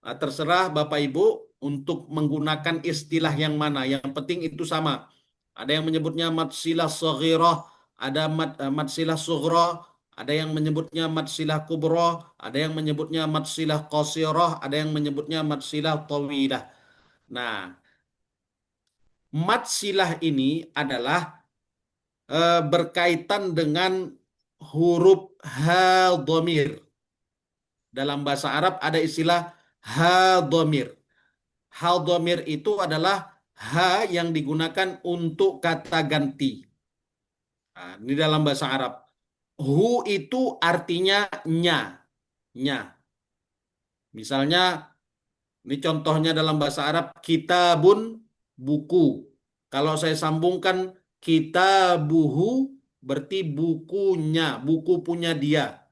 Nah, terserah Bapak Ibu untuk menggunakan istilah yang mana. Yang penting itu sama. Ada yang menyebutnya matsilah saghirah, ada matsilah sughra, ada yang menyebutnya matsilah kubra, ada yang menyebutnya matsilah qasirah, ada yang menyebutnya matsilah tawilah. Nah, matsilah ini adalah berkaitan dengan huruf ha dhamir. Dalam bahasa Arab ada istilah ha dhamir. Ha dhamir itu adalah ha yang digunakan untuk kata ganti. Nah, ini dalam bahasa Arab. Hu itu artinya nya. Nya. Misalnya, ini contohnya dalam bahasa Arab, kitabun, buku. Kalau saya sambungkan kitabuhu, berarti bukunya, buku punya dia.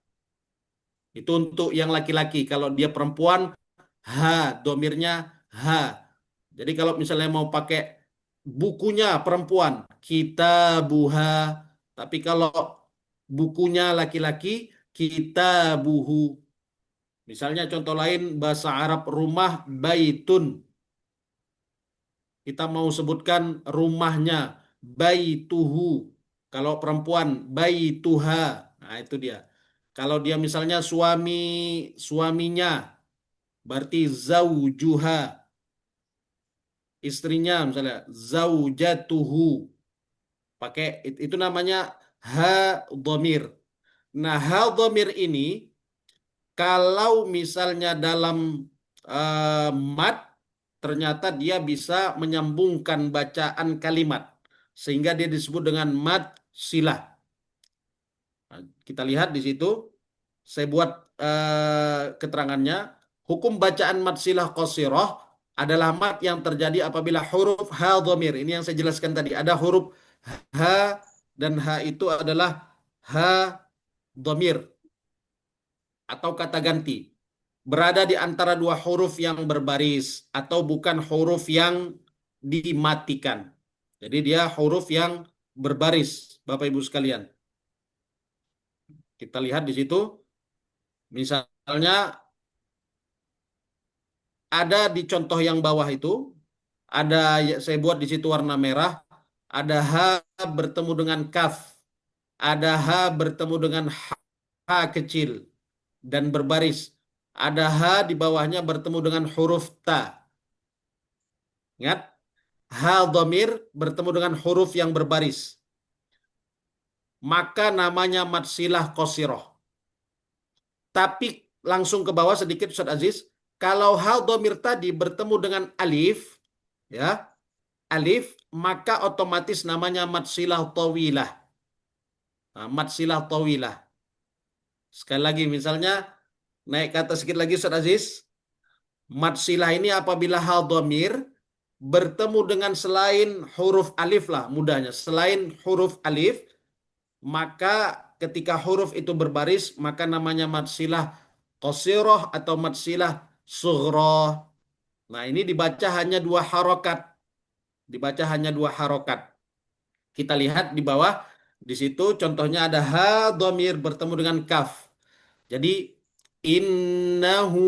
Itu untuk yang laki-laki. Kalau dia perempuan, ha, domirnya ha. Jadi kalau misalnya mau pakai bukunya perempuan, kitabuha. Tapi kalau bukunya laki-laki, kitabuhu. Misalnya contoh lain bahasa Arab rumah baitun. Kita mau sebutkan rumahnya baituhu. Kalau perempuan baituha. Nah, itu dia. Kalau dia misalnya suaminya berarti zaujuha. Istrinya misalnya zaujatuhu. Pakai itu namanya ha dhamir. Nah, ha dhamir ini kalau misalnya dalam mat, ternyata dia bisa menyambungkan bacaan kalimat. Sehingga dia disebut dengan mat silah. Nah, kita lihat di situ, saya buat keterangannya. Hukum bacaan mat silah qasirah adalah mat yang terjadi apabila huruf ha dhamir. Ini yang saya jelaskan tadi. Ada huruf ha dan ha itu adalah ha dhamir atau kata ganti. Berada di antara dua huruf yang berbaris atau bukan huruf yang dimatikan. Jadi dia huruf yang berbaris, Bapak Ibu sekalian. Kita lihat di situ, misalnya ada di contoh yang bawah itu, ada saya buat di situ warna merah, ada ha bertemu dengan kaf, ada ha bertemu dengan ha kecil dan berbaris. Ada ha di bawahnya bertemu dengan huruf ta. Ingat, ha dhamir bertemu dengan huruf yang berbaris. Maka namanya mad silah qasirah. Tapi langsung ke bawah sedikit Ustaz Aziz, kalau ha dhamir tadi bertemu dengan alif, ya, alif, maka otomatis namanya mad silah tawilah. Nah, mad silah tawilah. Sekali lagi misalnya naik ke atas sedikit lagi Ustaz Aziz. Mad silah ini apabila ha dhamir bertemu dengan selain huruf alif lah mudahnya. Selain huruf alif, maka ketika huruf itu berbaris, maka namanya mad silah qasirah atau mad silah sughra. Nah, ini dibaca hanya dua harokat. Dibaca hanya dua harokat. Kita lihat di bawah, di situ contohnya ada ha dhamir bertemu dengan kaf. Jadi, innahu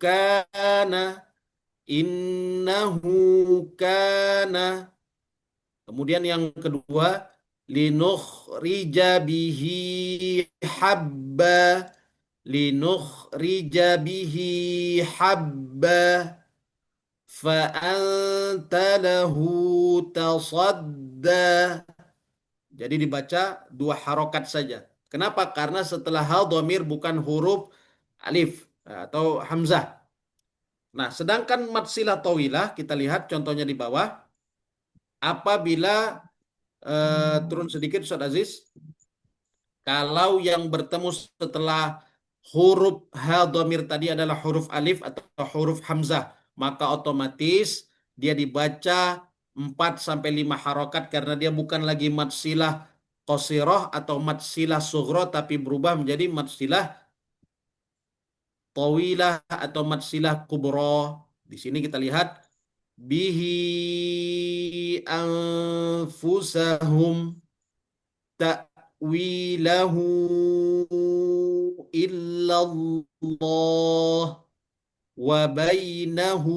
kana, innahu kana. Kemudian yang kedua, linukhrija bihi habba, linukhrija bihi habba, fa'anta lahu tasadda. Jadi dibaca dua harokat saja. Kenapa? Karena setelah hal dhamir bukan huruf alif atau hamzah. Nah, sedangkan mad silah tawilah, kita lihat contohnya di bawah. Apabila turun sedikit Ustaz Aziz, kalau yang bertemu setelah huruf ha dhamir tadi adalah huruf alif atau huruf hamzah, maka otomatis dia dibaca 4 sampai 5 harokat karena dia bukan lagi mad silah qasirah atau mad silah sughra tapi berubah menjadi mad silah tawilah atau mad silah kubra. Di sini kita lihat bihi anfusahum ta'wilahu illallah wa bainahu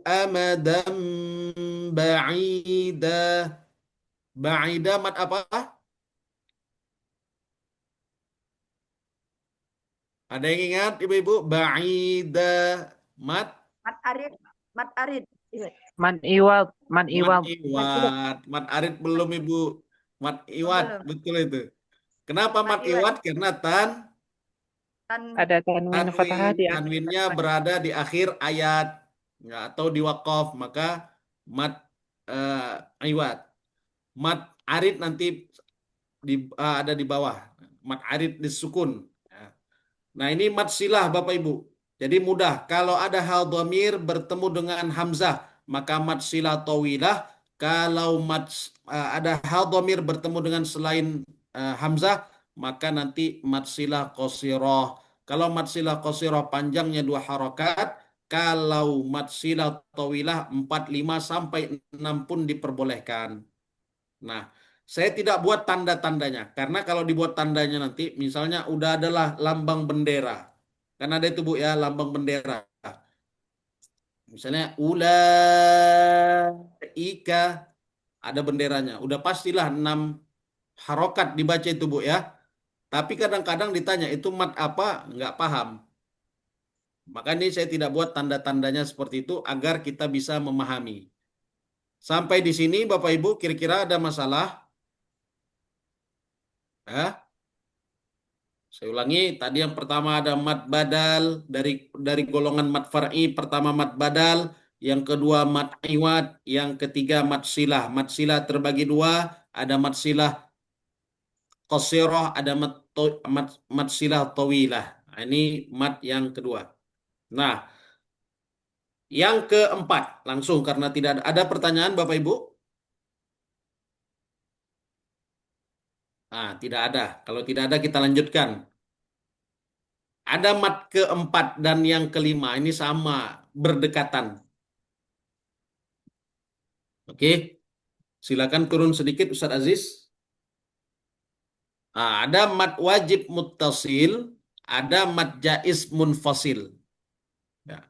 amadan ba'ida. Ba'ida mat apa? Ada yang ingat ibu-ibu? Ba'ida mat Mat arid. Mat arid. Man iwad, man mat iwad. iwat. Mat arid belum ibu. Mat iwat, belum. betul itu. Kenapa mat Mat iwat. iwat? Karena tan Tan Ada tanwin fathah di akhir. tanwinnya berada di akhir ayat ya, atau di waqaf, maka mat iwat. Mat arid nanti ada di bawah. Mad arid disukun. Ya. Nah, ini mad silah Bapak Ibu. Jadi mudah. Kalau ada hal dhamir bertemu dengan hamzah, maka mad silah tawilah. Kalau ada hal dhamir bertemu dengan selain hamzah, maka nanti mad silah qasirah. Kalau mad silah qasirah panjangnya 2 harokat, kalau mad silah tawilah 4, 5 sampai 6 pun diperbolehkan. Nah, saya tidak buat tanda-tandanya karena kalau dibuat tandanya nanti misalnya udah adalah lambang bendera. Kan ada itu Bu ya, lambang bendera. Misalnya ulaika ada benderanya. Udah pastilah 6 harokat dibaca itu Bu ya. Tapi kadang-kadang ditanya itu mat apa? Nggak paham. Maka ini saya tidak buat tanda-tandanya seperti itu agar kita bisa memahami. Sampai di sini Bapak Ibu kira-kira ada masalah? Ya? Saya ulangi, tadi yang pertama ada mad badal dari golongan mad far'i, pertama mad badal, yang kedua mad iwad, yang ketiga mad silah. Mad silah terbagi 2, ada mad silah qasirah, ada mad silah tawilah. Nah, ini mad yang kedua. Nah, yang keempat, langsung karena tidak ada pertanyaan Bapak Ibu? Nah, tidak ada. Kalau tidak ada kita lanjutkan. Ada mat keempat dan yang kelima ini sama berdekatan. Oke, silakan turun sedikit Ustadz Aziz. Nah, ada mat wajib muttasil, ada mat jaiz munfasil. Ya.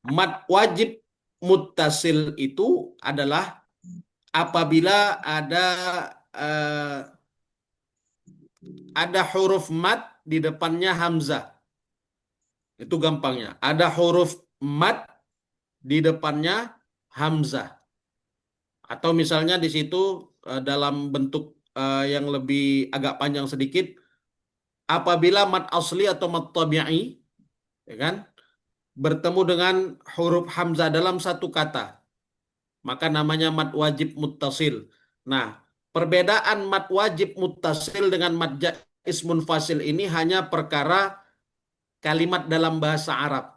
Mat wajib muttasil itu adalah apabila eh, ada huruf mat di depannya hamzah. Itu gampangnya. Ada huruf mat di depannya hamzah. Atau misalnya di situ dalam bentuk yang lebih agak panjang sedikit, apabila mat asli atau mat tabi'i, ya kan, bertemu dengan huruf hamzah dalam satu kata, maka namanya mat wajib muttasil. Nah, perbedaan mat wajib muttasil dengan mat jaiz munfasil ini hanya perkara kalimat dalam bahasa Arab.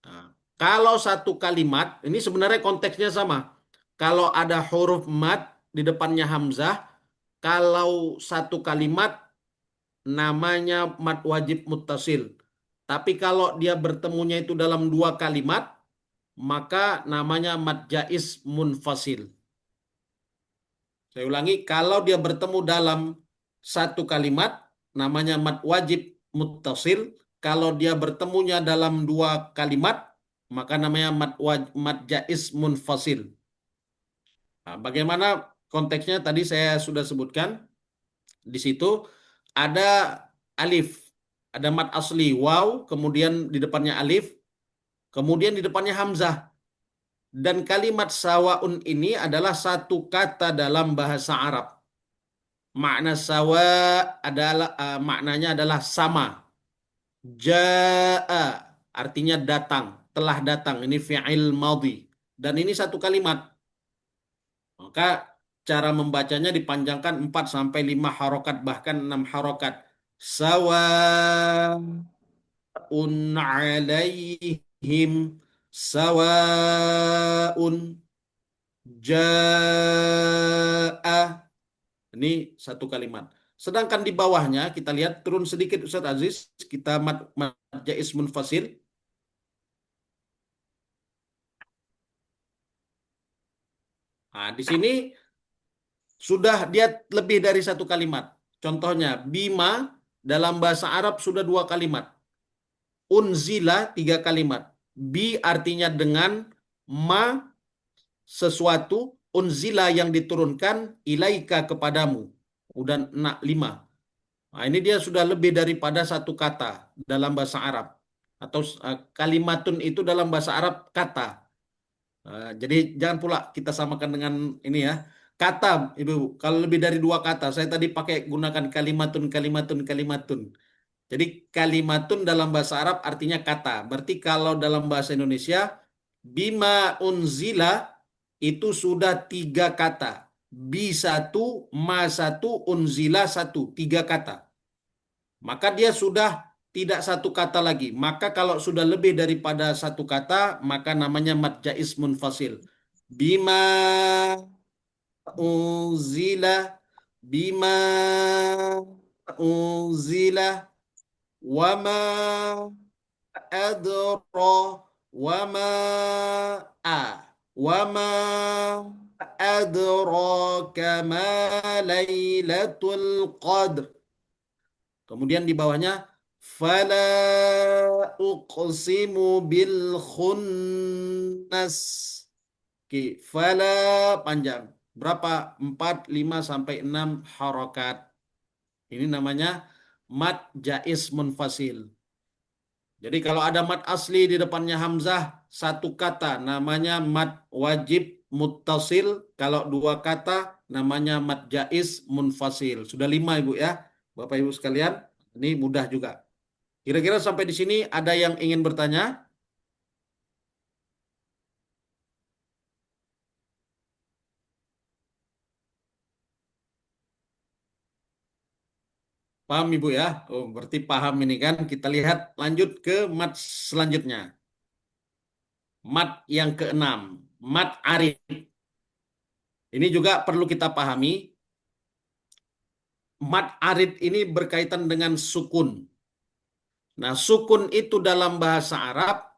Nah, kalau satu kalimat, ini sebenarnya konteksnya sama. Kalau ada huruf mat di depannya hamzah, kalau satu kalimat namanya mat wajib muttasil. Tapi kalau dia bertemunya itu dalam 2 kalimat, maka namanya mat jaiz munfasil. Saya ulangi, kalau dia bertemu dalam satu kalimat, namanya mat wajib muttasil. Kalau dia bertemunya dalam 2 kalimat, maka namanya mat jaiz munfasil. Nah, bagaimana konteksnya tadi saya sudah sebutkan. Di situ ada alif, ada mat asli waw, kemudian di depannya alif, kemudian di depannya hamzah. Dan kalimat sawaun ini adalah satu kata dalam bahasa Arab. Makna sawa adalah maknanya adalah sama. Jaa artinya datang, telah datang. Ini fi'il madhi. Dan ini satu kalimat. Maka cara membacanya dipanjangkan 4 sampai 5 harokat, bahkan 6 harokat. Sawa'un alaihim sawa'un ja'a. Ini satu kalimat. Sedangkan di bawahnya kita lihat turun sedikit Ustadz Aziz, kita mat jaiz munfasil. Nah, di sini sudah dia lebih dari satu kalimat. Contohnya, bima dalam bahasa Arab sudah 2 kalimat. Unzila 3 kalimat. Bi artinya dengan, ma sesuatu, unzila yang diturunkan, ilaika kepadamu. Udah 5. Nah, ini dia sudah lebih daripada satu kata dalam bahasa Arab. Atau kalimatun itu dalam bahasa Arab kata. Jadi jangan pula kita samakan dengan ini ya. Kata, Ibu, kalau lebih dari 2 kata, saya tadi pakai gunakan kalimatun, kalimatun, kalimatun. Jadi kalimatun dalam bahasa Arab artinya kata. Berarti kalau dalam bahasa Indonesia, bima unzila itu sudah 3 kata. bi satu, ma satu, unzila satu, 3 kata. Maka dia sudah tidak satu kata lagi. Maka kalau sudah lebih daripada satu kata, maka namanya mad jaiz munfasil. Bima unzila, bima unzila, wama adra, wama a, wama adraka ma lailatul qadr. Kemudian di bawahnya fala uqsimu bil khunnas. Oke, fala panjang. Berapa? 4, 5 sampai 6 harokat. Ini namanya mad jaiz munfasil. Jadi kalau ada mad asli di depannya hamzah satu kata namanya mad wajib muttasil. Kalau 2 kata namanya mad jaiz munfasil. Sudah 5 Ibu ya. Bapak Ibu sekalian, ini mudah juga. Kira-kira sampai di sini ada yang ingin bertanya? Paham Ibu ya? Oh, berarti paham ini kan. Kita lihat lanjut ke mat selanjutnya. Mat yang keenam, mat arid. Ini juga perlu kita pahami. Mat arid ini berkaitan dengan sukun. Nah, sukun itu dalam bahasa Arab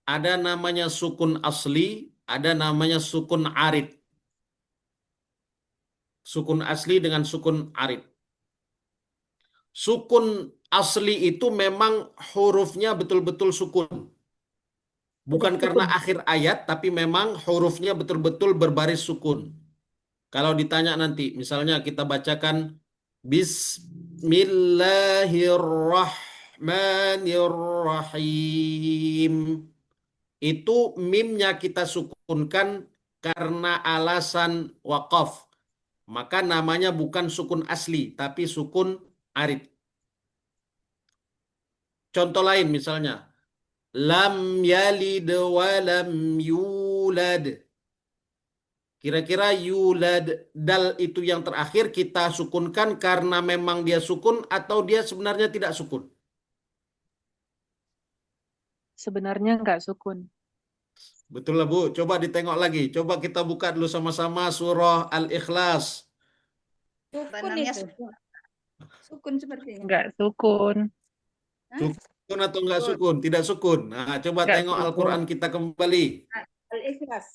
ada namanya sukun asli, ada namanya sukun arid. Sukun asli dengan sukun arid. Sukun asli itu memang hurufnya betul-betul sukun. Bukan karena akhir ayat, tapi memang hurufnya betul-betul berbaris sukun. Kalau ditanya nanti, misalnya kita bacakan Bismillahirrahmanirrahim. Itu mimnya kita sukunkan karena alasan waqaf. Maka namanya bukan sukun asli, tapi sukun arid. Contoh lain misalnya, lam yalid wa lam yulad. Kira-kira yulad, dal itu yang terakhir kita sukunkan karena memang dia sukun atau dia sebenarnya tidak sukun? Sebenarnya nggak sukun. Betul lah Bu, coba ditengok lagi. Coba kita buka dulu sama-sama surah Al-Ikhlas. Sukun Benangnya itu. sukun sepertinya. Nggak sukun. Sukun atau enggak sukun? Tidak sukun. Nah, coba Nggak tengok sukun. Al-Quran kita kembali. Al-Ikhlas.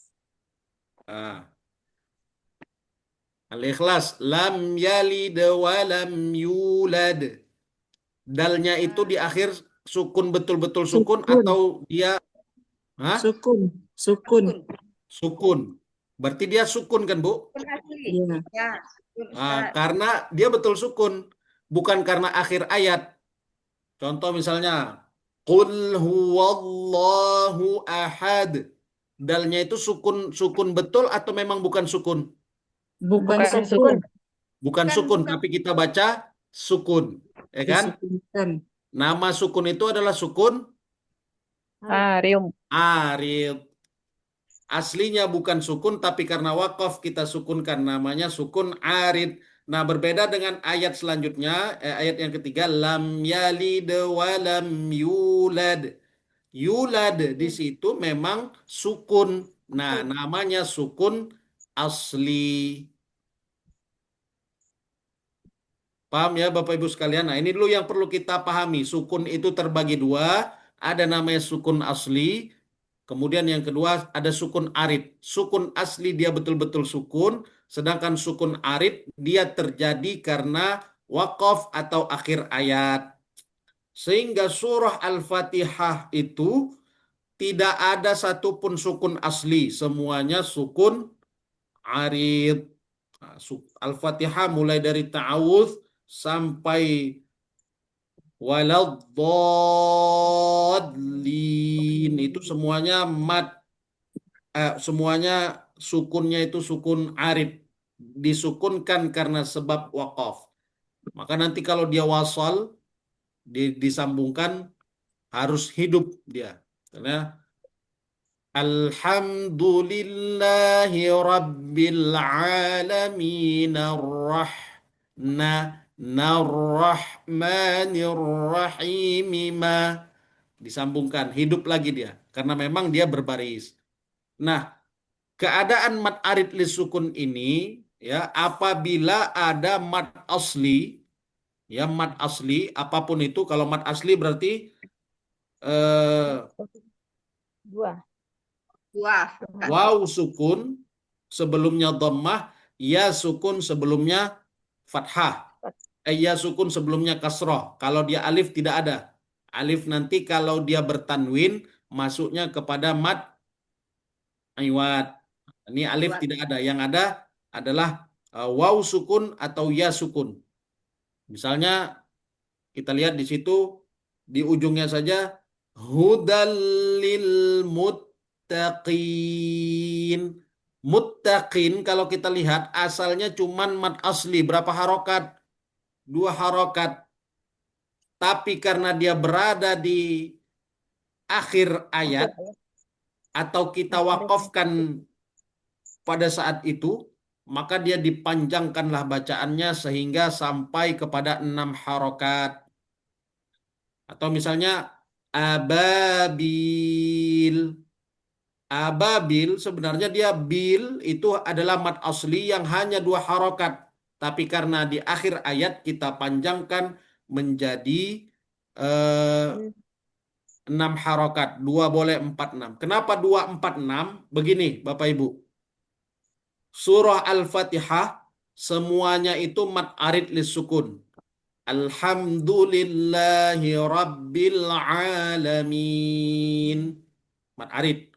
Nah, Al-Ikhlas. Lam yalid wa lam yulad. Dalnya itu di akhir sukun betul-betul sukun Sukun. atau dia hah? Sukun, sukun. Sukun. Berarti dia sukun kan Bu? Sukun asli. Iya. Ya, sukun Nah, Ustaz. karena dia betul sukun. Bukan karena akhir ayat. Contoh misalnya, Qul huwallahu ahad. Dalnya itu sukun betul atau memang bukan sukun? Bukan Bukan sukun. sukun. Bukan sukun, tapi kita baca sukun. Ya kan? Disukunkan. Nama sukun itu adalah sukun Arium. arid. Aslinya bukan sukun, tapi karena wakaf kita sukunkan. Namanya sukun arid. Nah, berbeda dengan ayat selanjutnya, ayat yang ketiga, lam yalid wa lam yulad. Yulad di situ memang sukun. Nah, namanya sukun asli. Paham ya Bapak Ibu sekalian? Nah, ini dulu yang perlu kita pahami. Sukun itu terbagi 2. Ada namanya sukun asli. Kemudian yang kedua ada sukun arid. Sukun asli dia betul-betul sukun. Sedangkan sukun arid dia terjadi karena waqaf atau akhir ayat. Sehingga surah Al-Fatihah itu tidak ada satupun sukun asli. Semuanya sukun arid. Nah, Al-Fatihah mulai dari ta'awudz sampai waladdallin itu semuanya semuanya sukunnya itu sukun arid, disukunkan karena sebab waqaf. Maka nanti kalau dia wasal disambungkan harus hidup dia, karena Alhamdulillahi Rabbil Alamin Narrahmanir Rahim disambungkan hidup lagi dia karena memang dia berbaris. Nah, keadaan mad arid lisukun ini ya apabila ada mad asli ya mad asli apapun itu kalau mad asli berarti eh, Dua. Dua. waw sukun sebelumnya dhammah, ya sukun sebelumnya fathah, ya sukun sebelumnya kasroh. Kalau dia alif tidak ada. Alif nanti kalau dia bertanwin masuknya kepada mad iwad. Ini alif Iwad. tidak ada. Yang ada adalah waw sukun atau ya sukun. Misalnya kita lihat di situ di ujungnya saja hudal lil muttaqin. Muttaqin kalau kita lihat asalnya cuman mad asli berapa harokat? 2 harokat. Tapi karena dia berada di akhir ayat atau kita wakafkan pada saat itu, maka dia dipanjangkanlah bacaannya sehingga sampai kepada 6 harokat. Atau misalnya ababil. Ababil sebenarnya dia bil itu adalah mad asli yang hanya 2 harokat. Tapi karena di akhir ayat kita panjangkan menjadi eh, 6 harokat. 2 boleh 4 6. Kenapa 2 4 6? Begini Bapak Ibu. Surah Al-Fatihah semuanya itu mad arid lisukun. Alhamdulillahi Rabbil Alamin. Mad arid.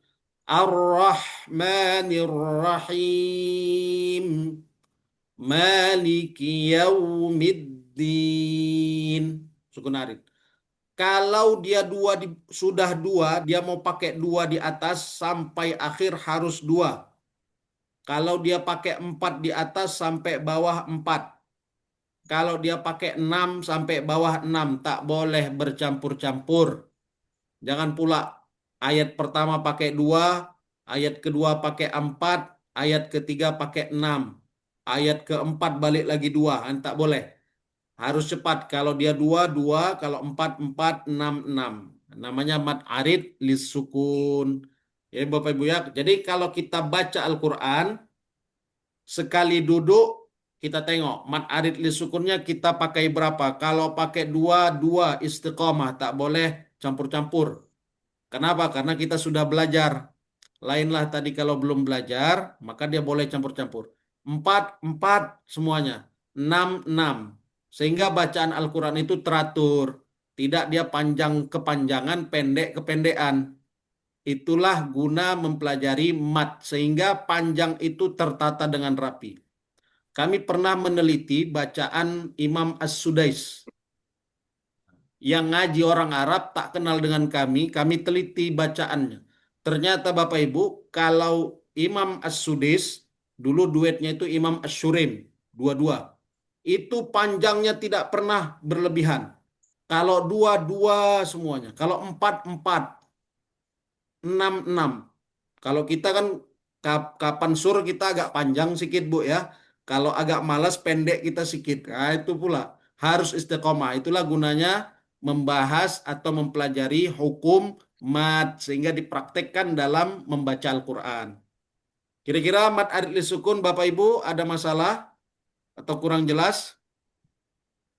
Ar-Rahmanir Rahim. Maliki Yaumiddin. Sukun arid. Kalau dia sudah dua, dia mau pakai 2 di atas sampai akhir harus 2. Kalau dia pakai 4 di atas sampai bawah 4. Kalau dia pakai 6 sampai bawah 6, tak boleh bercampur-campur. Jangan pula ayat pertama pakai 2, ayat kedua pakai 4, ayat ketiga pakai 6. Ayat keempat balik lagi 2, tak boleh. Harus cepat. Kalau dia 2, 2. Kalau 4, 4. 6, 6. Namanya mad arid lisukun. Ya Bapak Ibu ya. Jadi kalau kita baca Al-Quran, sekali duduk kita tengok mad arid lisukunnya kita pakai berapa. Kalau pakai 2, 2 istiqomah. Tak boleh campur-campur. Kenapa? Karena kita sudah belajar. Lainlah tadi kalau belum belajar, maka dia boleh campur-campur. 4, 4 semuanya. 6, 6. Sehingga bacaan Al-Quran itu teratur. Tidak dia panjang kepanjangan, pendek kependekan. Itulah guna mempelajari mat. Sehingga panjang itu tertata dengan rapi. Kami pernah meneliti bacaan Imam As-Sudais. Yang ngaji orang Arab tak kenal dengan kami teliti bacaannya. Ternyata Bapak Ibu, kalau Imam As-Sudais, dulu duetnya itu Imam Ash-Shurim, dua-dua. Itu panjangnya tidak pernah berlebihan. Kalau 2, 2 semuanya. Kalau 4, 4. 6, 6. Kalau kita kan kapan sur kita agak panjang sedikit Bu ya. Kalau agak malas pendek kita sedikit. Nah, itu pula harus istiqomah. Itulah gunanya membahas atau mempelajari hukum mad sehingga dipraktekkan dalam membaca Al-Quran. Kira-kira mad arid lisukun Bapak Ibu ada masalah atau kurang jelas?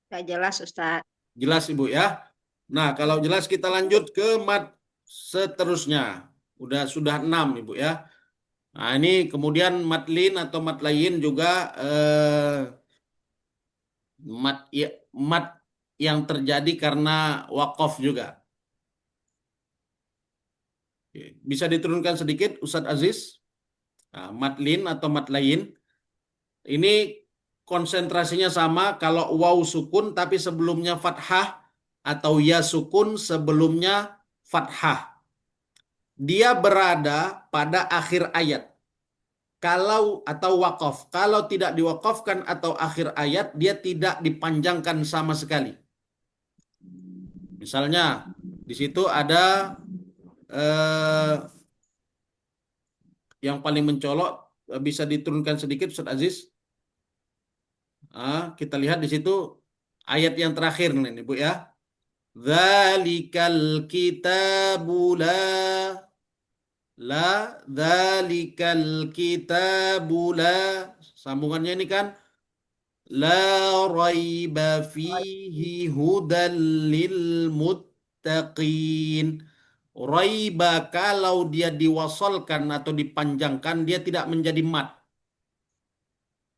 Gak jelas Ustaz. Jelas Ibu ya. Nah, kalau jelas kita lanjut ke mad seterusnya. Sudah 6 Ibu ya. Nah, ini kemudian matlin atau mat lain juga mat yang terjadi karena wakaf juga. Bisa diturunkan sedikit Ustadz Aziz? Nah, matlin atau mat lain. Ini konsentrasinya sama kalau waw sukun tapi sebelumnya fathah atau ya sukun sebelumnya fathah. Dia berada pada akhir ayat. Kalau atau wakaf. Kalau tidak diwakafkan atau akhir ayat, dia tidak dipanjangkan sama sekali. Misalnya, di situ ada yang paling mencolok bisa diturunkan sedikit Ustaz Aziz. Kita lihat di situ ayat yang terakhir nih Bu ya. Dzalikal kitabu dzalikal kitabu sambungannya ini kan la raiba fihi hudal lil muttaqin. Raiba kalau dia diwasalkan atau dipanjangkan dia tidak menjadi mat.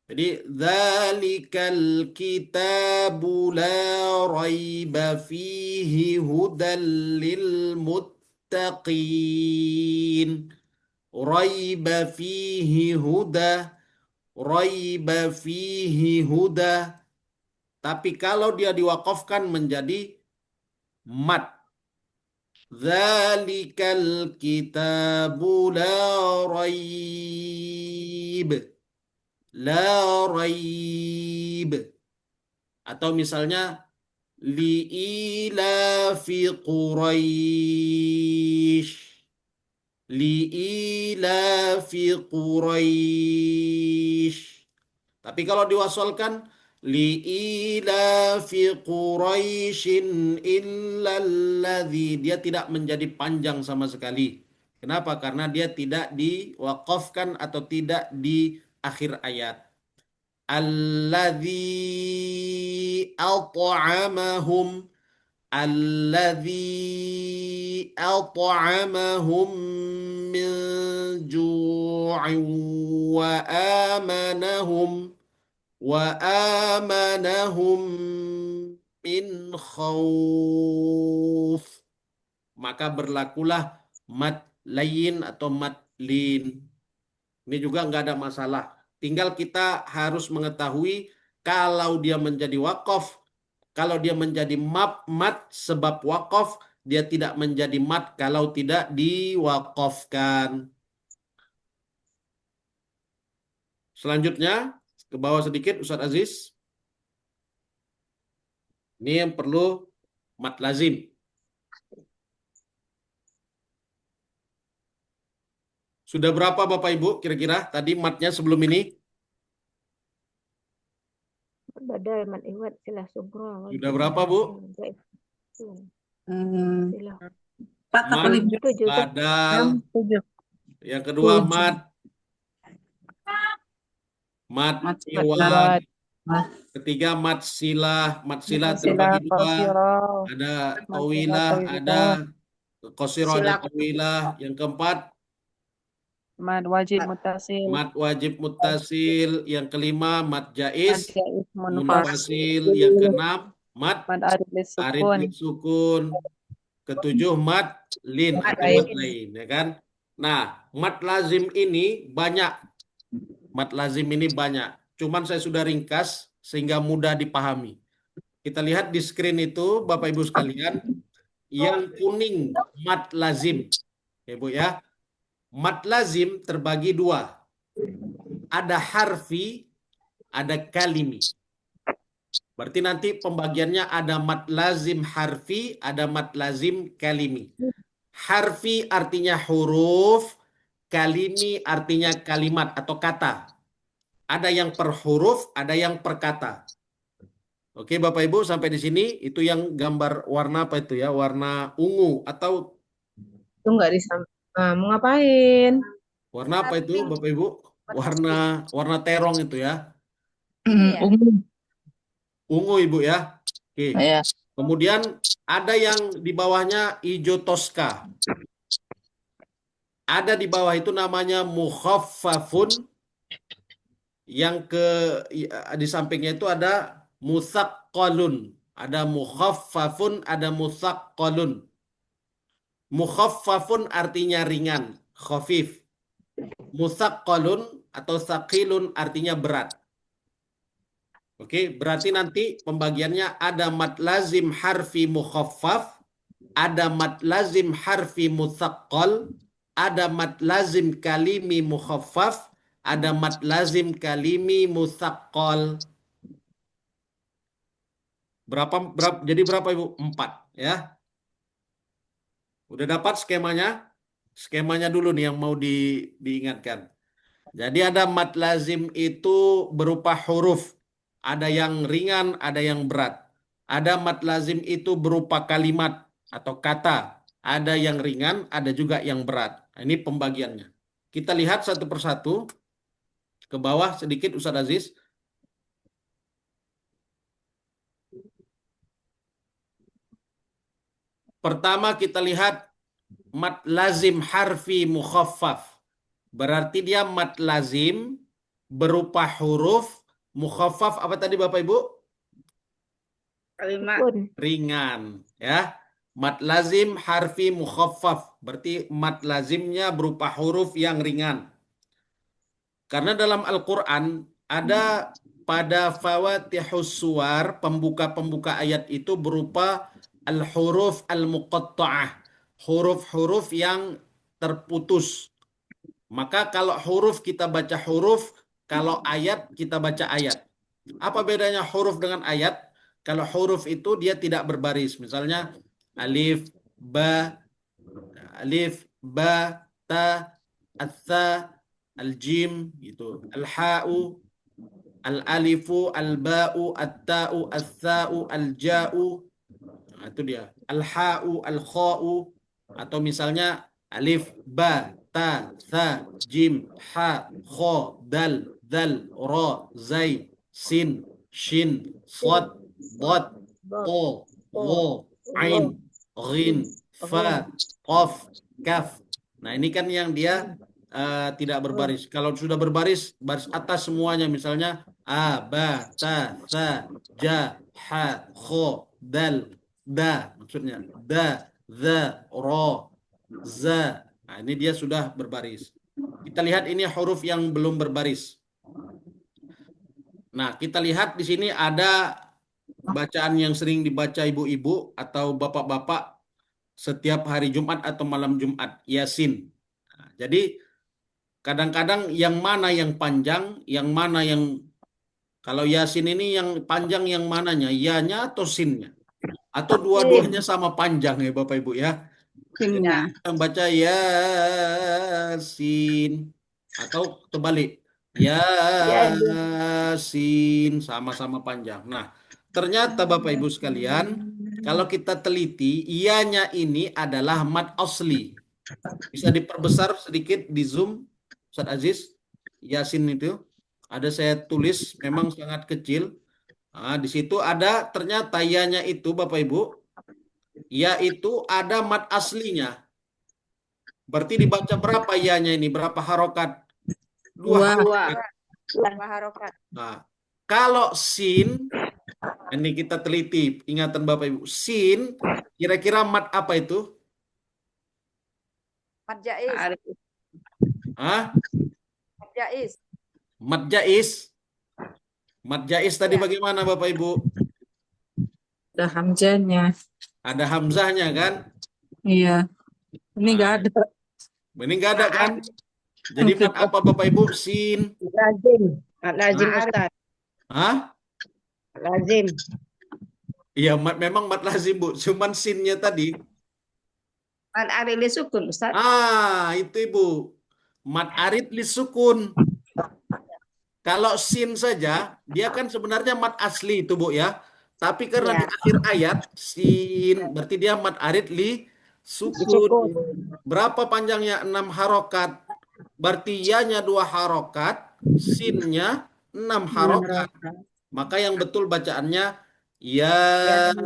Jadi dzalikal kitabu la raiba fihi hudal lil muttaqin. Raiba fihi huda, raiba fihi huda. Tapi kalau dia diwakafkan menjadi mat. Dzalikal kitabu la raib. La raib. Atau misalnya li'ilafi Quraisy. Li'ilafi Quraisy. Tapi kalau diwasalkan li'ilafi Quraisyin illalladzi, dia tidak menjadi panjang sama sekali. Kenapa? Karena dia tidak diwakafkan atau tidak di akhir ayat. Alladzi at'amahum, alladzi at'amahum min ju'in wa amanahum min khauf. Maka berlakulah mad layin atau mad lin. Ini juga nggak ada masalah. Tinggal kita harus mengetahui kalau dia menjadi wakaf, kalau dia menjadi mat sebab wakaf, dia tidak menjadi mat kalau tidak diwakafkan. Selanjutnya, ke bawah sedikit Ustaz Aziz. Ini yang perlu mat lazim. Sudah berapa Bapak Ibu kira-kira tadi matnya sebelum ini? Badal mat iwat silah sugra. Sudah berapa Bu? Silah 4 apa Mat 5? 7. badal. 7. Yang kedua Tujuh. mat Mat iwad. Mat. Ketiga mat silah terbagi dua. Qasirah. Ada Mat tawilah, silah, ada qasirah, ada Silah. tawilah. Yang keempat Mad wajib mutasil. mat wajib muttasil. Yang kelima mat Mad jaiz jaiz munfasil. munfasil. Yang keenam mat Mad arid lis arid sukun. lis sukun. Ketujuh mat lin Mat atau lain. mat lain, ya kan? Nah, mat lazim ini banyak. Mat lazim ini banyak. Cuman saya sudah ringkas sehingga mudah dipahami. Kita lihat di screen itu, Bapak Ibu sekalian, yang kuning mat lazim. Ya, Bu ya. Mat lazim terbagi dua. Ada harfi, ada kalimi. Berarti nanti pembagiannya ada mat lazim harfi, ada mat lazim kalimi. Harfi artinya huruf, kalimi artinya kalimat atau kata. Ada yang per huruf, ada yang per kata. Oke Bapak Ibu sampai di sini itu yang gambar warna apa itu ya? Warna ungu atau Itu nggak mau ngapain? warna apa itu Bapak Ibu? Warna terong itu ya. Iya. Ungu Ibu ya. Oke. Ya. Kemudian ada yang di bawahnya hijau toska. Ada di bawah itu namanya mukhaffafun. Yang di sampingnya itu ada musaqqalun. Ada mukhaffafun, ada musaqqalun. Mukhaffafun artinya ringan, khafif. Musaqqalun atau saqilun artinya berat. Oke, berarti nanti pembagiannya ada mad lazim harfi mukhaffaf, ada mad lazim harfi musaqqal, ada mad lazim kalimi mukhaffaf, ada mad lazim kalimi musaqqal. Jadi berapa Ibu? 4 ya. Udah dapat skemanya? Skemanya dulu nih yang mau diingatkan. Jadi ada mad lazim itu berupa huruf. Ada yang ringan, ada yang berat. Ada mad lazim itu berupa kalimat atau kata. Ada yang ringan, ada juga yang berat. Nah, ini pembagiannya. Kita lihat satu persatu. Ke bawah sedikit Ustadz Aziz. Pertama kita lihat mad lazim harfi mukhaffaf. Berarti dia mad lazim berupa huruf mukhaffaf apa tadi Bapak Ibu? Kalimat. Sukun. Ringan ya. Mad lazim harfi mukhaffaf. Berarti mad lazimnya berupa huruf yang ringan. Karena dalam Al-Quran ada pada fawatihus suwar, pembuka-pembuka ayat itu berupa al-huruf al-muqatta'ah. Huruf-huruf yang terputus. Maka kalau huruf kita baca huruf, kalau ayat kita baca ayat. Apa bedanya huruf dengan ayat? Kalau huruf itu dia tidak berbaris. Misalnya alif, ba, ta, atha, al-jim, gitu. Al-ha'u, al-alifu, al-ba'u, at-ta'u, al-tha'u, al-ja'u. Nah, itu dia. Al-ha'u, al-kha'u. Atau misalnya alif, ba, ta, tha, jim, ha, kho, dal, ra, zai, sin, shin, sad, dad, Dot. to, To. wo, ain, ghin, fa, qaf, kaf. Nah, ini kan yang dia tidak berbaris. Kalau sudah berbaris, baris atas semuanya. Misalnya a, ba, ta, tha, ja, ha, kho, dal, da. Maksudnya da, za, ro, za. Nah, ini dia sudah berbaris. Kita lihat ini huruf yang belum berbaris. Nah, kita lihat di sini ada bacaan yang sering dibaca ibu-ibu atau bapak-bapak setiap hari Jumat atau malam Jumat, Yasin. Nah, jadi kadang-kadang yang mana yang panjang, yang mana yang kalau Yasin ini yang panjang yang mananya, ya-nya atau sinnya? Atau dua-duanya sama panjang ya Bapak Ibu ya? Sinnya. Yang baca Yasin atau terbalik. Yasin sama-sama panjang. Nah, ternyata Bapak Ibu sekalian, kalau kita teliti, ianya ini adalah mad asli. Bisa diperbesar sedikit di zoom, Ustaz Aziz. Yasin itu ada saya tulis memang sangat kecil. Nah, di situ ada ternyata ianya itu Bapak Ibu, yaitu ada mad aslinya. Berarti dibaca berapa ianya ini? Berapa harokat? Dua Dua. harokat. Dua harokat. Nah, kalau sin, ini kita teliti, ingatan Bapak Ibu. Sin, kira-kira mad apa itu? Mad jaiz. Hah? Mad jaiz. Mad jaiz. Mad jaiz tadi bagaimana Bapak Ibu? Ada hamzahnya. Ada hamzahnya kan? Iya. Ini nggak ada. Ini nggak ada kan? Jadi mad apa Bapak Ibu? Sin. Lazim. Mad lazim Ustaz. Hah? Lazim. Iya, memang mad lazim Bu. Cuman sinnya tadi. Mad arid li sukun Ustaz. Itu Ibu. Mad arid li sukun. Kalau sin saja, dia kan sebenarnya mad asli itu Bu ya. Tapi karena Ya. di akhir ayat, sin, berarti dia mad arid li sukun. Berapa panjangnya? 6 harokat. Berarti ya-nya 2 harokat, sin-nya 6 harokat. Maka yang betul bacaannya Yasin,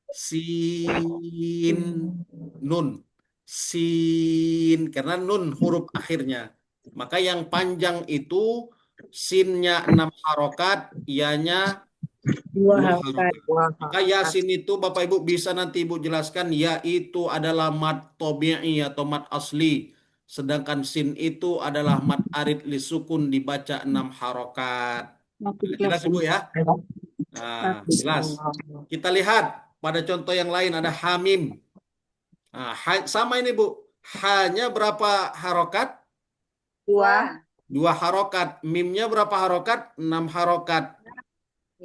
sin, nun. Sin, karena nun huruf akhirnya. Maka yang panjang itu sinnya 6 harokat, ianya 2 harokat. Maka Yasin itu Bapak Ibu bisa nanti Ibu jelaskan, yaitu adalah mad tabi'i atau mad asli. Sedangkan sin itu adalah mad arid li sukun dibaca 6 harokat. Jelas Ibu ya? Nah, jelas. Kita lihat pada contoh yang lain ada hamim. Nah, sama ini Bu. Hanya berapa harokat? 2. 2 harokat. Mimnya berapa harokat? 6 harokat.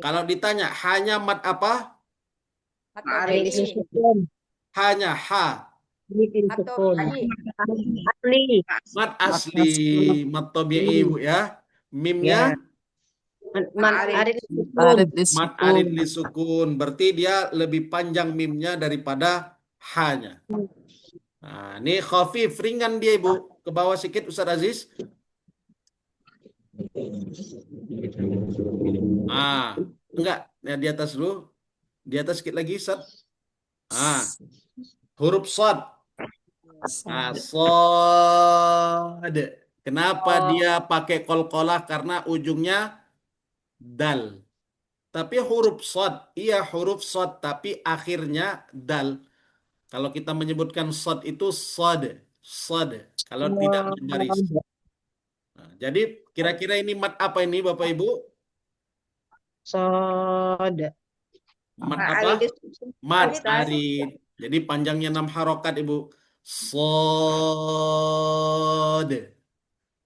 Kalau ditanya hanya mad apa? Ma'arif li Asli. sukun. Hanya ha. Alif li Atau sukun. tadi. Asli. Mad asli, mad tabi'i Bu ya. Mimnya Ma'arif li sukun. Arid mad arid lisukun. li sukun. Berarti dia lebih panjang mimnya daripada ha-nya. Nah, ini khafif, ringan dia Ibu. Ke bawah sedikit Ustaz Aziz. Enggak, ya, di atas dulu. Di atas sedikit lagi, Ustaz. Huruf shad. Shad. Kenapa dia pakai qalqalah? Karena ujungnya dal. Tapi huruf shad, iya huruf shad, tapi akhirnya dal. Kalau kita menyebutkan shad itu shad, shad. Kalau tidak berbaris. Nah, jadi kira-kira ini mat apa ini Bapak Ibu? Sod. Mat Ma'arif apa? li sukun. Mat Ustaz. arid. Jadi panjangnya 6 harokat Ibu. Sod.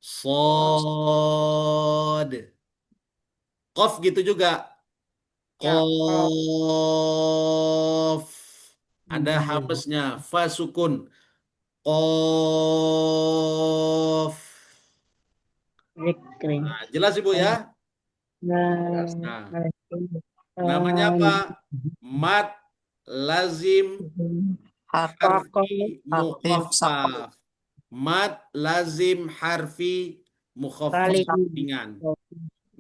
Sod. Qaf gitu juga. Ya, Qaf. Ada hamznya. Fa sukun. Qaf. Zikri. Nah, jelas Ibu ya? Nah, namanya apa? Mat lazim harfi mukhaffaf. Mat lazim harfi mukhaffaf ringan.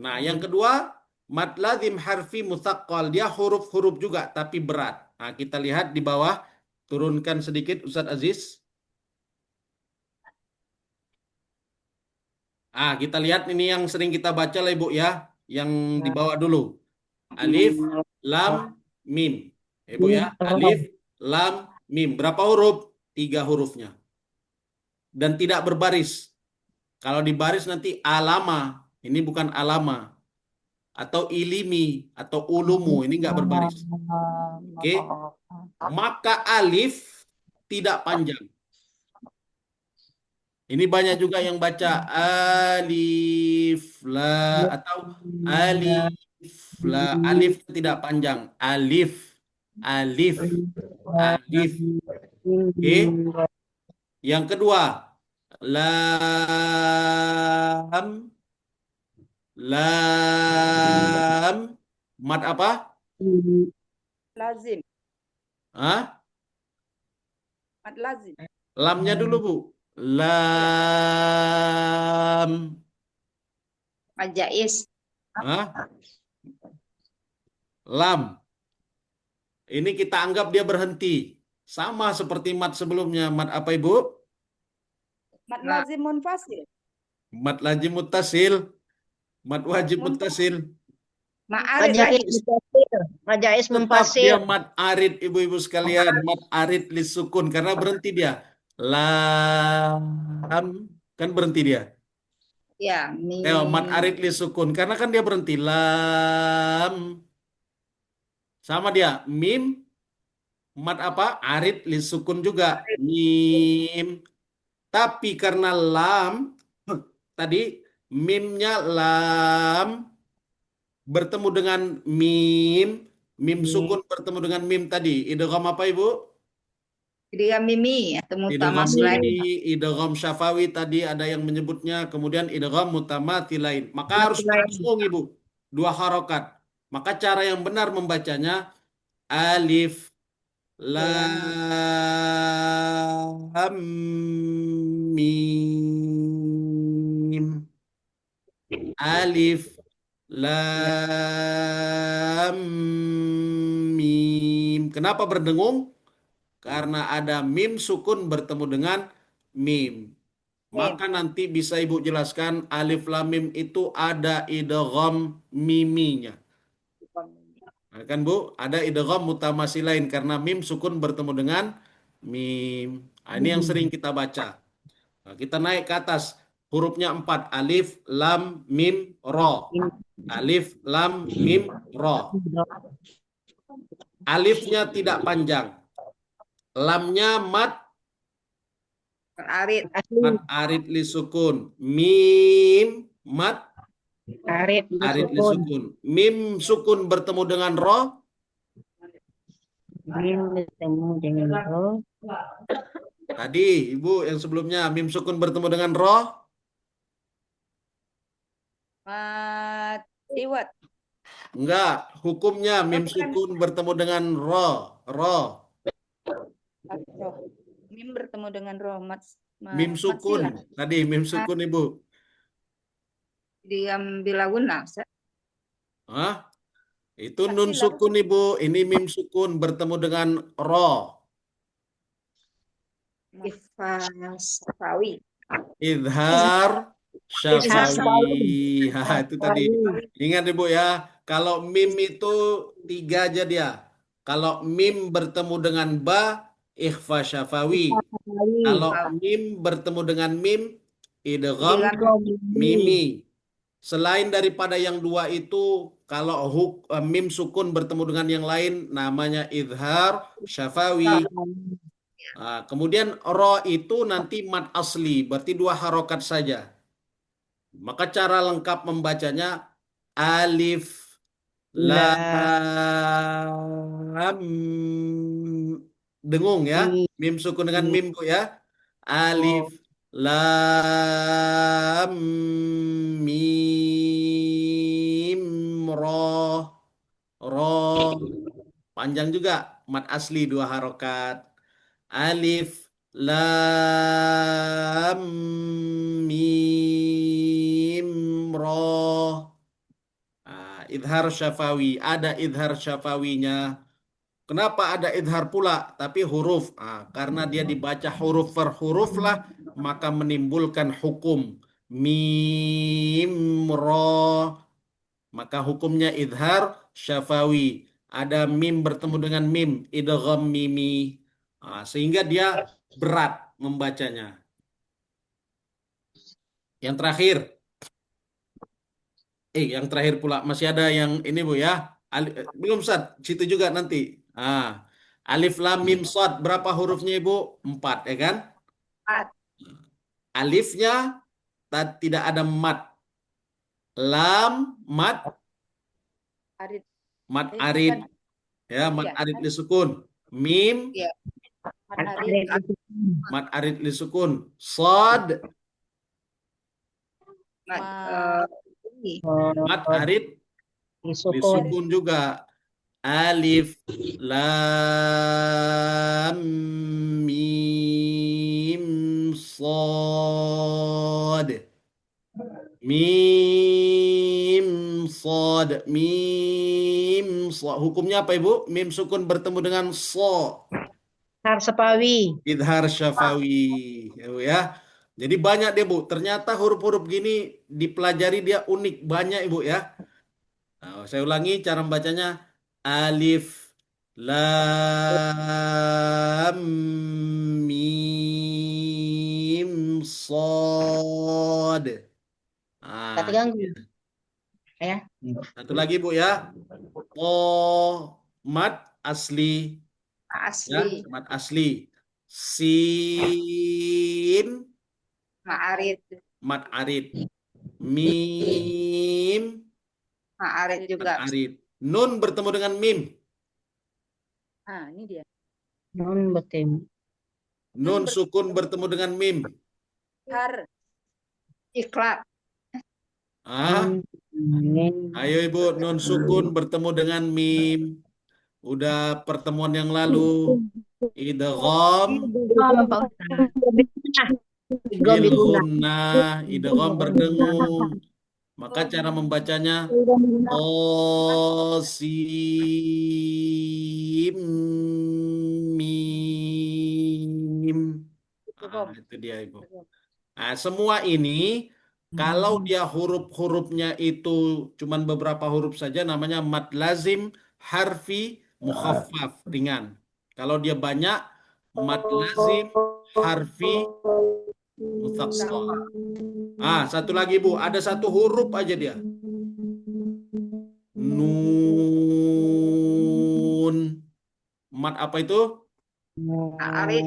Nah, yang kedua, mat lazim harfi mutsaqqal. Dia huruf-huruf juga tapi berat. Nah, kita lihat di bawah. Turunkan sedikit Ustadz Aziz. Kita lihat ini yang sering kita baca lah Ibu ya. Yang di bawah dulu. Alif, lam, mim. Ibu ya, alif, lam, mim. Berapa huruf? 3 hurufnya. Dan tidak berbaris. Kalau dibaris nanti alama. Ini bukan alama. Atau ilimi. Atau ulumu. Ini nggak berbaris. Oke. Maka alif tidak panjang. Ini banyak juga yang baca alif la atau alif la. Alif tidak panjang. Alif, alif, alif. Oke. Yang kedua, lam, lam. Mat apa? lazim. Hah? Mat lazim. Lamnya dulu Bu. Lam. Mat jaiz. Hah? Lam. Ini kita anggap dia berhenti. Sama seperti mat sebelumnya. Mat apa Ibu? Mat lazim munfasil. Mat lazim muttasil. Mat wajib muttasil. Ma'arif Majais lagi. mufasil. Majais Tetap mufasil. dia mat arid Ibu-ibu sekalian. Mat arid lisukun. Karena berhenti dia. Lam. Kan berhenti dia. Ya, mim. Mat arid lisukun. Karena kan dia berhenti. Lam. Sama dia. Mim. Mat apa? Arid lisukun juga. Mim. Tapi karena lam. Tadi mimnya lam. Bertemu dengan mim. Mim sukun bertemu dengan mim tadi. Idgham apa Ibu? Idgham mimi atau Idgham mutamathilain. mimi, idgham syafawi tadi ada yang menyebutnya, kemudian idgham mutamathilain. Maka harus langsung Ibu, 2 harokat. Maka cara yang benar membacanya alif lam mim. Alif lam mim. Kenapa berdengung? Karena ada mim sukun bertemu dengan mim. Maka nanti bisa Ibu jelaskan alif lam mim itu ada idgham miminya. Nah, kan Bu, ada idgham mutamasilain karena mim sukun bertemu dengan mim. Nah, ini yang sering kita baca. Nah, kita naik ke atas. Hurufnya 4. Alif, lam, mim, ro. Alif, lam, mim, ro. Alifnya tidak panjang. Lamnya mat Arid. mat arid li sukun. Mim mat Arid arid li sukun. Mim sukun bertemu dengan ro. Mim bertemu dengan ro. Tadi Ibu yang sebelumnya mim sukun bertemu dengan roh. Mat iwat. Enggak, hukumnya mim sukun bertemu dengan roh. Roh. Roh. Mim bertemu dengan roh. Mim sukun. Matsilah. Tadi mim sukun Ibu. Diam bilawuna. Hah? Itu nun Matsilah. sukun Ibu. Ini mim sukun bertemu dengan roh. Safawi. Idhar syafawi. Syafawi. Itu tadi. Ingat Ibu ya, kalau mim itu 3 aja dia. Kalau mim bertemu dengan ba, ikhfa syafawi. Kalau mim bertemu dengan mim, idgham mimi. Selain daripada yang 2 itu, kalau mim sukun bertemu dengan yang lain, namanya idhar syafawi. Nah, kemudian ro itu nanti mad asli, berarti 2 harokat saja. Maka cara lengkap membacanya alif lam dengung ya, mim sukun dengan mim Bu ya. Alif lam mim ro panjang juga, mad asli 2 harokat. Alif lam mim ro. Idhar syafawi, ada idhar syafawinya. Kenapa ada idhar pula tapi huruf? Karena dia dibaca huruf per huruf lah, maka menimbulkan hukum mim ro. Maka hukumnya idhar syafawi. Ada mim bertemu dengan mim, idgham mimi. Sehingga dia berat membacanya. Yang terakhir. Yang terakhir pula masih ada yang ini Bu ya. Belum Ustaz, situ juga nanti. Alif lam mim shad, berapa hurufnya Ibu? 4 ya kan? 4. Alifnya tidak ada mad. Lam mad Arid. mad arid. Ya, mad arid li sukun. Mim Ya. Arid. mad arid li sukun. Shad mad arid li sukun juga. Alif lam mim shad. Mim shad, mim shad. Hukumnya apa Ibu? Mim sukun bertemu dengan so. Syafawi. Idhar syafawi. Ya. Jadi banyak deh Bu. Ternyata huruf-huruf gini dipelajari dia unik. Banyak Ibu ya. Saya ulangi cara membacanya. Alif lam mim shad. Satu ganggu. Ya. Satu lagi Bu ya. Mad asli. Asli. Ya, mad asli. Sin Ma'arid. mad arid. Mim Ma'arid juga. mad arid. Nun bertemu dengan mim. Ini dia. Nun bertemu. Nun sukun bertemu dengan mim. Har. Ikhlas. Ayo Ibu, nun sukun bertemu dengan mim. Udah pertemuan yang lalu. Idgham bil gunnah, idgham berdengung. Maka cara membacanya qasim mim. Itu dia Ibu. Semua ini kalau dia huruf-hurufnya itu cuman beberapa huruf saja, namanya mad lazim harfi mukhaffaf, ringan. Kalau dia banyak, mad lazim harfi mutsaqqal. Satu lagi Bu, ada satu huruf aja dia. Nun. Mad apa itu? Arid.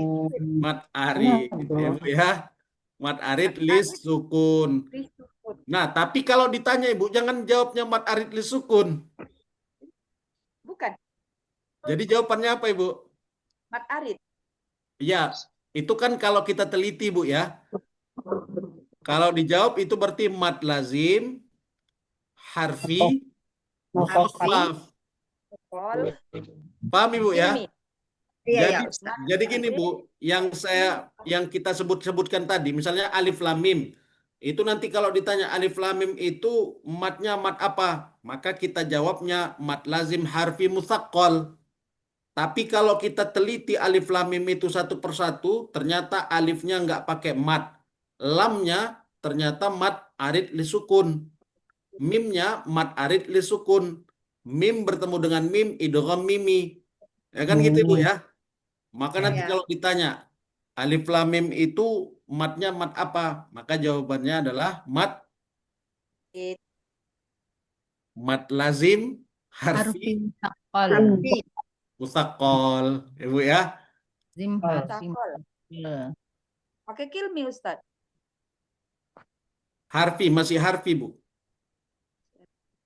Mad arid ya. Mad arid lis sukun. Nah, tapi kalau ditanya Ibu, jangan jawabnya mad arid lis sukun. Bukan. Jadi jawabannya apa, Ibu? Mat arid. Ya, itu kan kalau kita teliti, Bu ya. Kalau dijawab itu berarti mad lazim, harfi, mukhafaf. Kol. Paham, Ibu ya? Ilmi. Jadi Iya, Ustaz. jadi gini, Bu, yang kita sebutkan tadi, misalnya alif lam mim. Itu nanti kalau ditanya alif lam mim itu matnya mat apa? Maka kita jawabnya mat lazim harfi musaqqal. Tapi kalau kita teliti alif lam mim itu satu persatu, ternyata alifnya nggak pakai mat. Lamnya ternyata mat arid lisukun. Mimnya mat arid lisukun. Mim bertemu dengan mim idgham mimi. Ya kan gitu, Ibu ya? Maka nanti Ya. kalau ditanya alif lam mim itu matnya mat apa? Maka jawabannya adalah mat It. lazim harfi musaqqal. Ibu ya. Takol. Pakai kilmi, Ustaz. Harfi masih harfi, Bu.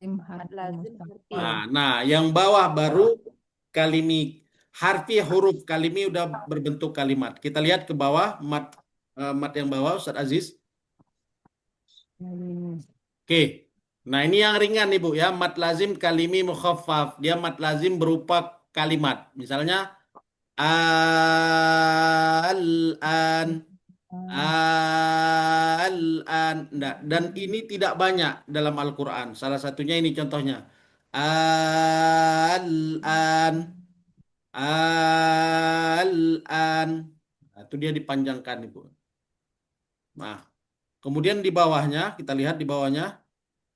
Mat lazim harfi. Nah, yang bawah baru kalimi. Harfi huruf kalimi udah berbentuk kalimat. Kita lihat ke bawah mat yang bawah, Ustaz Aziz. Oke. Nah, ini yang ringan nih, Bu ya. Mat lazim kalimi mukhaffaf. Dia mat lazim berupa kalimat. Misalnya al-an, al-an. Nah, dan ini tidak banyak dalam Al-Qur'an. Salah satunya ini contohnya. Al-an, al-an. Nah, itu dia dipanjangkan, Ibu. Nah, kemudian di bawahnya, kita lihat di bawahnya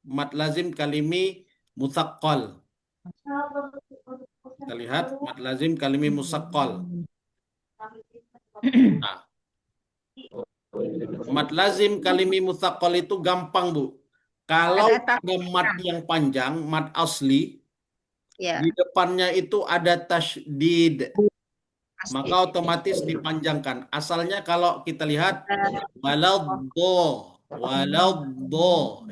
mat lazim kalimi musaqqal. Kita lihat mat lazim kalimi musaqqal. Nah, mat lazim kalimi musaqqal itu gampang, Bu. Kalau ada mat yang panjang, mat asli, Ya. di depannya itu ada tasydid, maka otomatis dipanjangkan. Asalnya kalau kita lihat waladdo.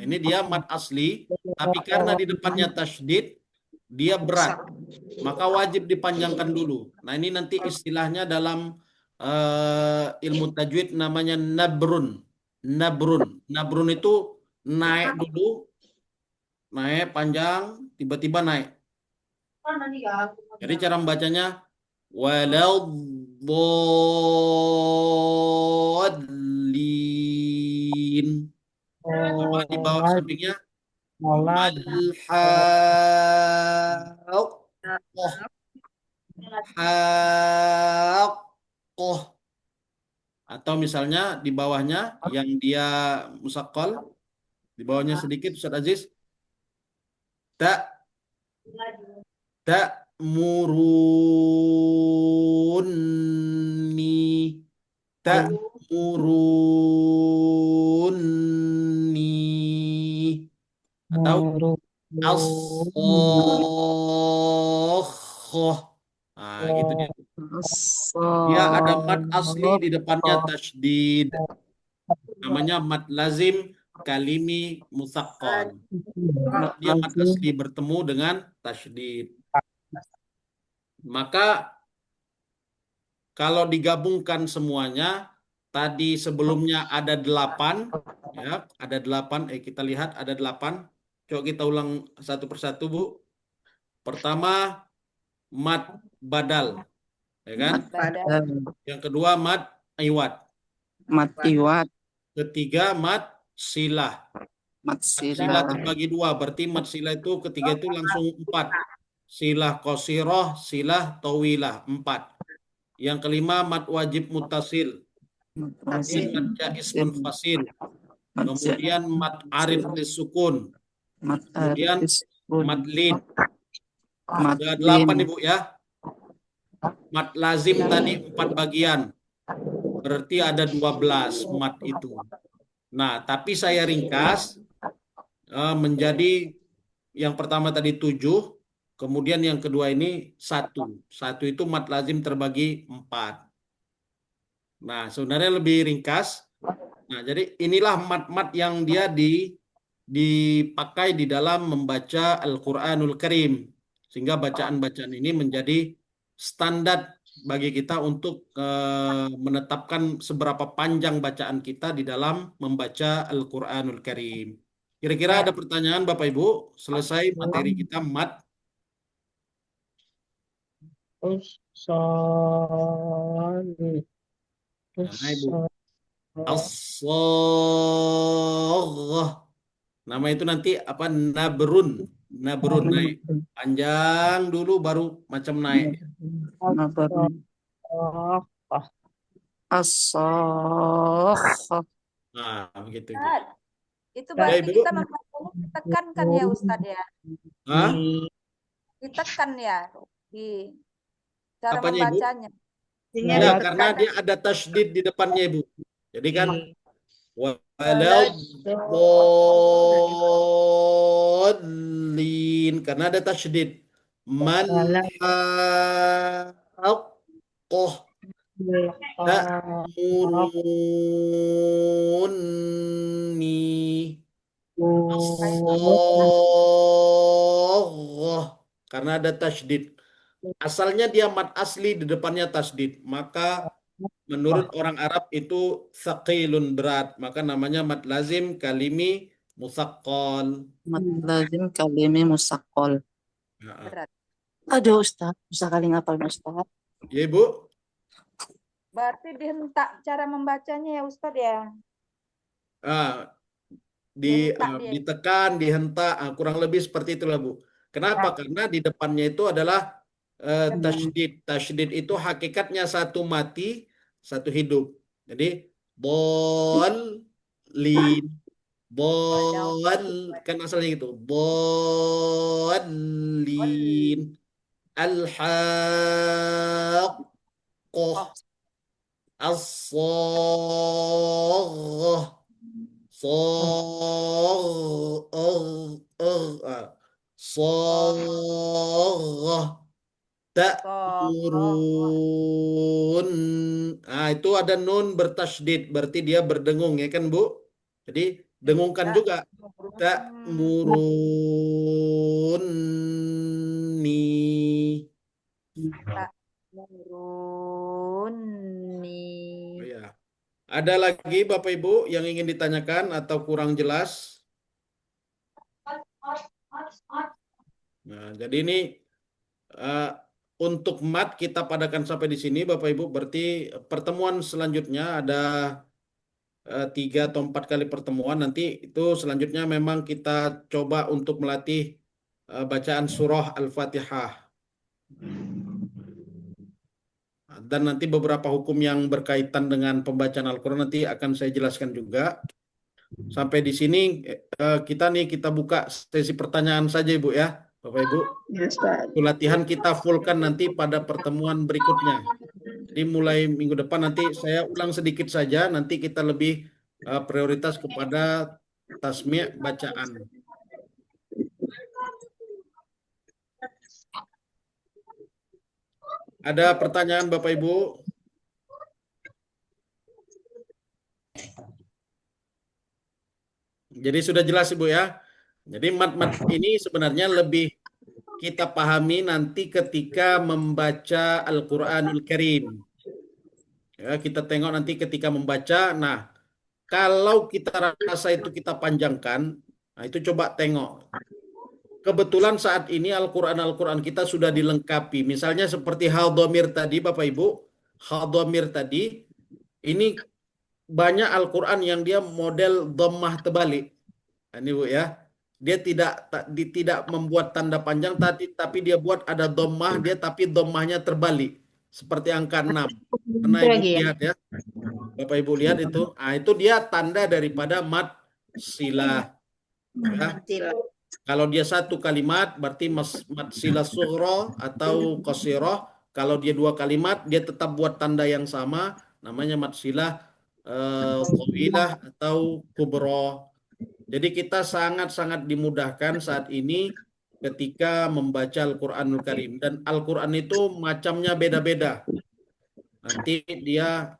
Ini dia mat asli, tapi karena di depannya tasydid, dia berat. Maka wajib dipanjangkan dulu. Nah, ini nanti istilahnya dalam ilmu tajwid namanya nabrun. Nabrun itu naik dulu, naik panjang, tiba-tiba naik. Jadi cara membacanya waladdallin. Coba di bawah sampingnya haqqah. Atau misalnya di bawahnya yang dia musaqqal, di bawahnya sedikit Ustaz Aziz. Ta'muruni. Atau as-sakhah. Nah, gitu dia. Dia ada mat asli di depannya tasydid. Namanya mat lazim kalimi musaqqal. Dia mat asli bertemu dengan tasydid. Maka kalau digabungkan semuanya, tadi sebelumnya ada 8, ya, ada 8. Kita lihat ada 8. Coba kita ulang satu persatu, Bu. Pertama mat badal, ya kan? Yang kedua mat iwad. Ketiga mat silah. Mat silah terbagi 2, berarti mat silah itu ketiga itu langsung 4. Silah qasirah, silah tawilah, 4. Yang kelima mat wajib mutasil. Kemudian mat jaiz munfasil. Kemudian mat arid lisukun. Kemudian mat lin. Ada 8, Ibu ya. Mat lazim tadi 4 bagian. Berarti ada 12 mat itu. Nah, tapi saya ringkas menjadi yang pertama tadi 7, kemudian yang kedua ini 1. 1 itu mat lazim terbagi 4. Nah, sebenarnya lebih ringkas. Nah, jadi inilah mat-mat yang dia dipakai di dalam membaca Al-Qur'anul Karim. Sehingga bacaan-bacaan ini menjadi standar bagi kita untuk menetapkan seberapa panjang bacaan kita di dalam membaca Al-Quranul Karim. Kira-kira ada pertanyaan Bapak Ibu? Selesai materi kita mat. Terus sol. Terus Nah, Ibu. sol. As-Saghah. Nama itu nanti apa? Nabrun. Nabrun naik. Panjang dulu baru macam naik. Nabarun. Oh, As-Sakhah. Nah, begitu. Ustaz, itu Ya, berarti Ibu. kita membacanya ditekankan ya Ustadz ya. Hah? Ditekan ya di cara Apanya, Ibu? membacanya. Ya, karena dia ada tasydid di depannya, Ibu. Jadi kan walau dhalin karena ada tasydid. Man haqqah ta'muruni as-saghah karena ada tasydid. Asalnya dia mad asli di depannya tasydid. Maka menurut orang Arab itu thaqilun berat. Maka namanya mad lazim kalimi musaqqal. Mad lazim kalimi musaqqal. Ya, Berat. Aduh Ustaz, susah kali ngapalnya Ustaz. ya, Ibu. Berarti dihentak cara membacanya ya Ustadz ya. Ah, Dihentak dia. ditekan, dihentak, kurang lebih seperti itulah Bu. Kenapa? Karena di depannya itu adalah tasydid. Tasydid itu hakikatnya satu mati, satu hidup. Jadi bolin, bol kan asalnya gitu. Bolin, al-haqqah, as-saghah. Saghah ta'murun. Nah, itu ada nun bertasydid, berarti dia berdengung ya kan, Bu? Jadi dengungkan juga. Ta'muruni. Ta'muruni. Oh, ya. Ada lagi Bapak Ibu yang ingin ditanyakan atau kurang jelas? Nah, jadi ini untuk mat kita padakan sampai di sini Bapak Ibu. Berarti pertemuan selanjutnya ada 3 atau 4 kali pertemuan. Nanti itu selanjutnya memang kita coba untuk melatih bacaan surah Al-Fatihah. Dan nanti beberapa hukum yang berkaitan dengan pembacaan Al-Quran nanti akan saya jelaskan juga. Sampai di sini kita buka sesi pertanyaan saja Ibu ya, Bapak Ibu. Itu latihan kita fullkan nanti pada pertemuan berikutnya. Jadi mulai minggu depan nanti saya ulang sedikit saja, nanti kita lebih prioritas kepada tasmi' bacaan. Ada pertanyaan Bapak Ibu? Jadi sudah jelas Ibu ya. Jadi mat-mat ini sebenarnya lebih kita pahami nanti ketika membaca Al-Quranul Karim. Ya, kita tengok nanti ketika membaca. Nah, kalau kita rasa itu kita panjangkan, nah itu coba tengok. Kebetulan saat ini Al-Quran kita sudah dilengkapi. Misalnya seperti Hadhamir tadi, Bapak Ibu. Hadhamir tadi, ini banyak Al-Quran yang dia model dhammah terbalik. Nah, ini Bu ya. Dia tidak membuat tanda panjang, tapi dia buat ada dhammah, dia tapi dhammahnya terbalik. Seperti angka 6. Pernah Ibu lagi ya. lihat ya? Bapak Ibu lihat itu. Nah, itu dia tanda daripada mad silah. Ya. Kalau dia satu kalimat berarti mad silah sughra atau qasirah. Kalau dia 2 kalimat dia tetap buat tanda yang sama, namanya mad silah tawilah atau kubra. Jadi kita sangat-sangat dimudahkan saat ini ketika membaca Al-Quranul Karim. Dan Al-Quran itu macamnya beda-beda. Nanti dia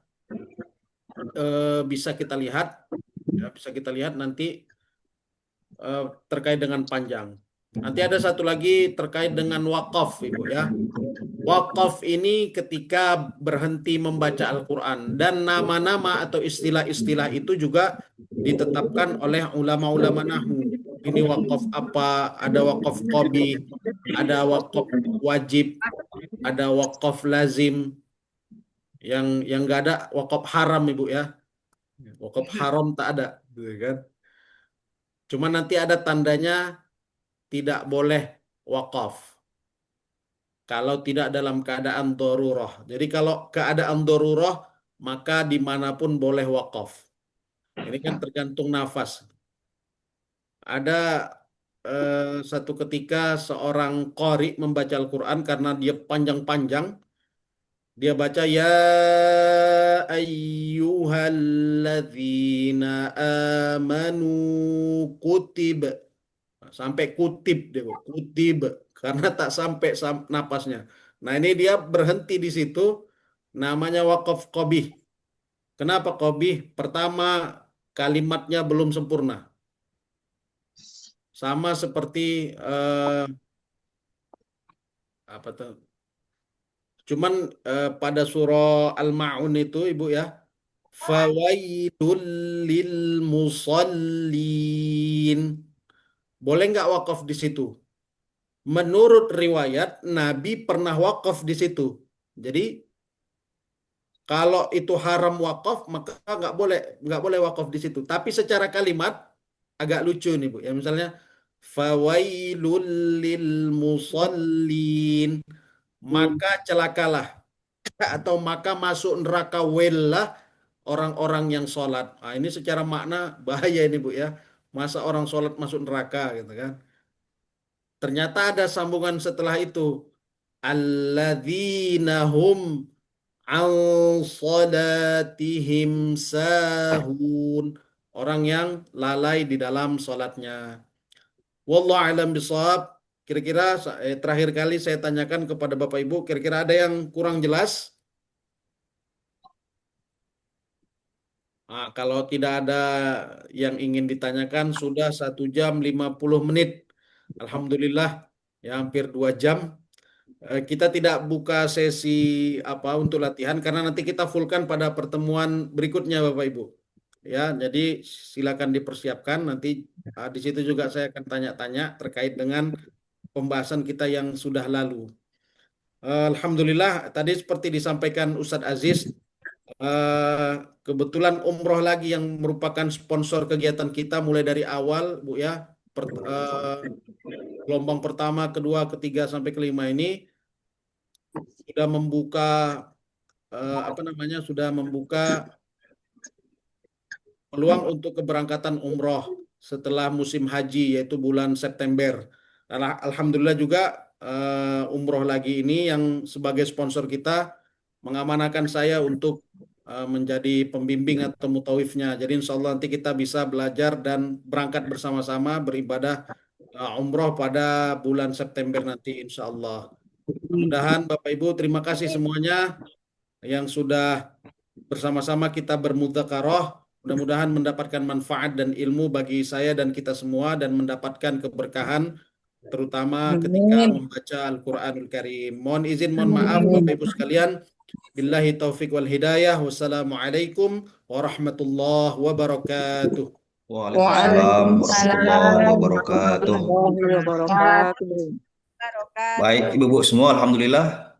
bisa kita lihat, ya, bisa kita lihat nanti terkait dengan panjang. Nanti ada satu lagi terkait dengan wakaf, Ibu ya. Wakaf ini ketika berhenti membaca Al-Quran. Dan nama-nama atau istilah-istilah itu juga ditetapkan oleh ulama-ulama nahu. Ini wakaf apa, ada wakaf qobi, ada wakaf wajib, ada wakaf lazim. Yang nggak ada wakaf haram, Ibu ya. Wakaf haram tak ada, gitu kan. Cuma nanti ada tandanya tidak boleh wakaf kalau tidak dalam keadaan darurah. Jadi kalau keadaan darurah, maka dimanapun boleh wakaf. Ini kan tergantung nafas. Ada satu ketika seorang qari membaca Al-Quran karena dia panjang-panjang. Dia baca ya ayyuhalladzina amanu kutib. Sampai kutib dia, kutib karena tak sampai napasnya. Nah, ini dia berhenti di situ, namanya wakaf qabih. Kenapa qabih? Pertama, kalimatnya belum sempurna. Sama seperti apa tuh? Cuman pada surah Al-Ma'un itu, Ibu ya, fawailul lil musallin. Boleh nggak wakaf di situ? Menurut riwayat, Nabi pernah wakaf di situ. Jadi kalau itu haram wakaf, maka nggak boleh wakaf di situ. Tapi secara kalimat agak lucu nih, Bu. Ya misalnya fawailul lil musallin, maka celakalah atau maka masuk neraka wellah orang-orang yang sholat. Nah, ini secara makna bahaya ini, Bu ya. Masa orang sholat masuk neraka gitu kan. Ternyata ada sambungan setelah itu. Alladzina hum an salatihim sahun. Orang yang lalai di dalam sholatnya. Wallahu a'lam bishawab. Kira-kira terakhir kali saya tanyakan kepada Bapak Ibu, kira-kira ada yang kurang jelas? Nah, kalau tidak ada yang ingin ditanyakan, sudah 1 jam 50 menit. Alhamdulillah, ya hampir 2 jam. Kita tidak buka sesi apa untuk latihan karena nanti kita fullkan pada pertemuan berikutnya, Bapak Ibu. Ya, jadi silakan dipersiapkan. Nanti di situ juga saya akan tanya-tanya terkait dengan pembahasan kita yang sudah lalu. Alhamdulillah, tadi seperti disampaikan Ustadz Aziz, kebetulan umroh lagi yang merupakan sponsor kegiatan kita mulai dari awal, Bu ya. Gelombang pertama, kedua, ketiga sampai kelima ini sudah membuka sudah membuka peluang untuk keberangkatan umroh setelah musim haji yaitu bulan September. Alhamdulillah juga umroh lagi ini yang sebagai sponsor kita mengamanahkan saya untuk menjadi pembimbing atau mutawifnya. Jadi insya Allah nanti kita bisa belajar dan berangkat bersama-sama beribadah umroh pada bulan September nanti insya Allah. Mudah-mudahan Bapak Ibu terima kasih semuanya yang sudah bersama-sama kita bermudzakarah. Mudah-mudahan mendapatkan manfaat dan ilmu bagi saya dan kita semua dan mendapatkan keberkahan terutama ketika membaca Al-Quranul Karim. Mohon izin, mohon maaf Bapak Ibu sekalian. Billahi taufik wal hidayah. Wassalamualaikum warahmatullahi wabarakatuh. Waalaikumsalam warahmatullahi wabarakatuh. Baik, Ibu-ibu semua, alhamdulillah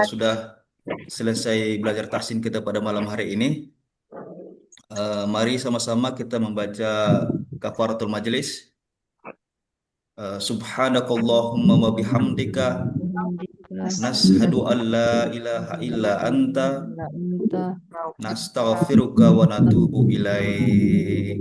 sudah selesai belajar tahsin kita pada malam hari ini. Mari sama-sama kita membaca kafaratul majlis. Subhanakallahumma wa bihamdika nashhadu an la ilaha illa anta nastaghfiruka wa natubu ilaik.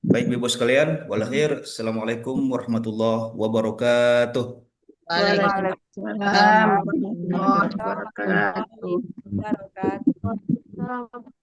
Baik Ibu sekalian, wal akhir. Assalamualaikum warahmatullahi wabarakatuh. Waalaikumsalam warahmatullahi wabarakatuh. Wabarakatuh.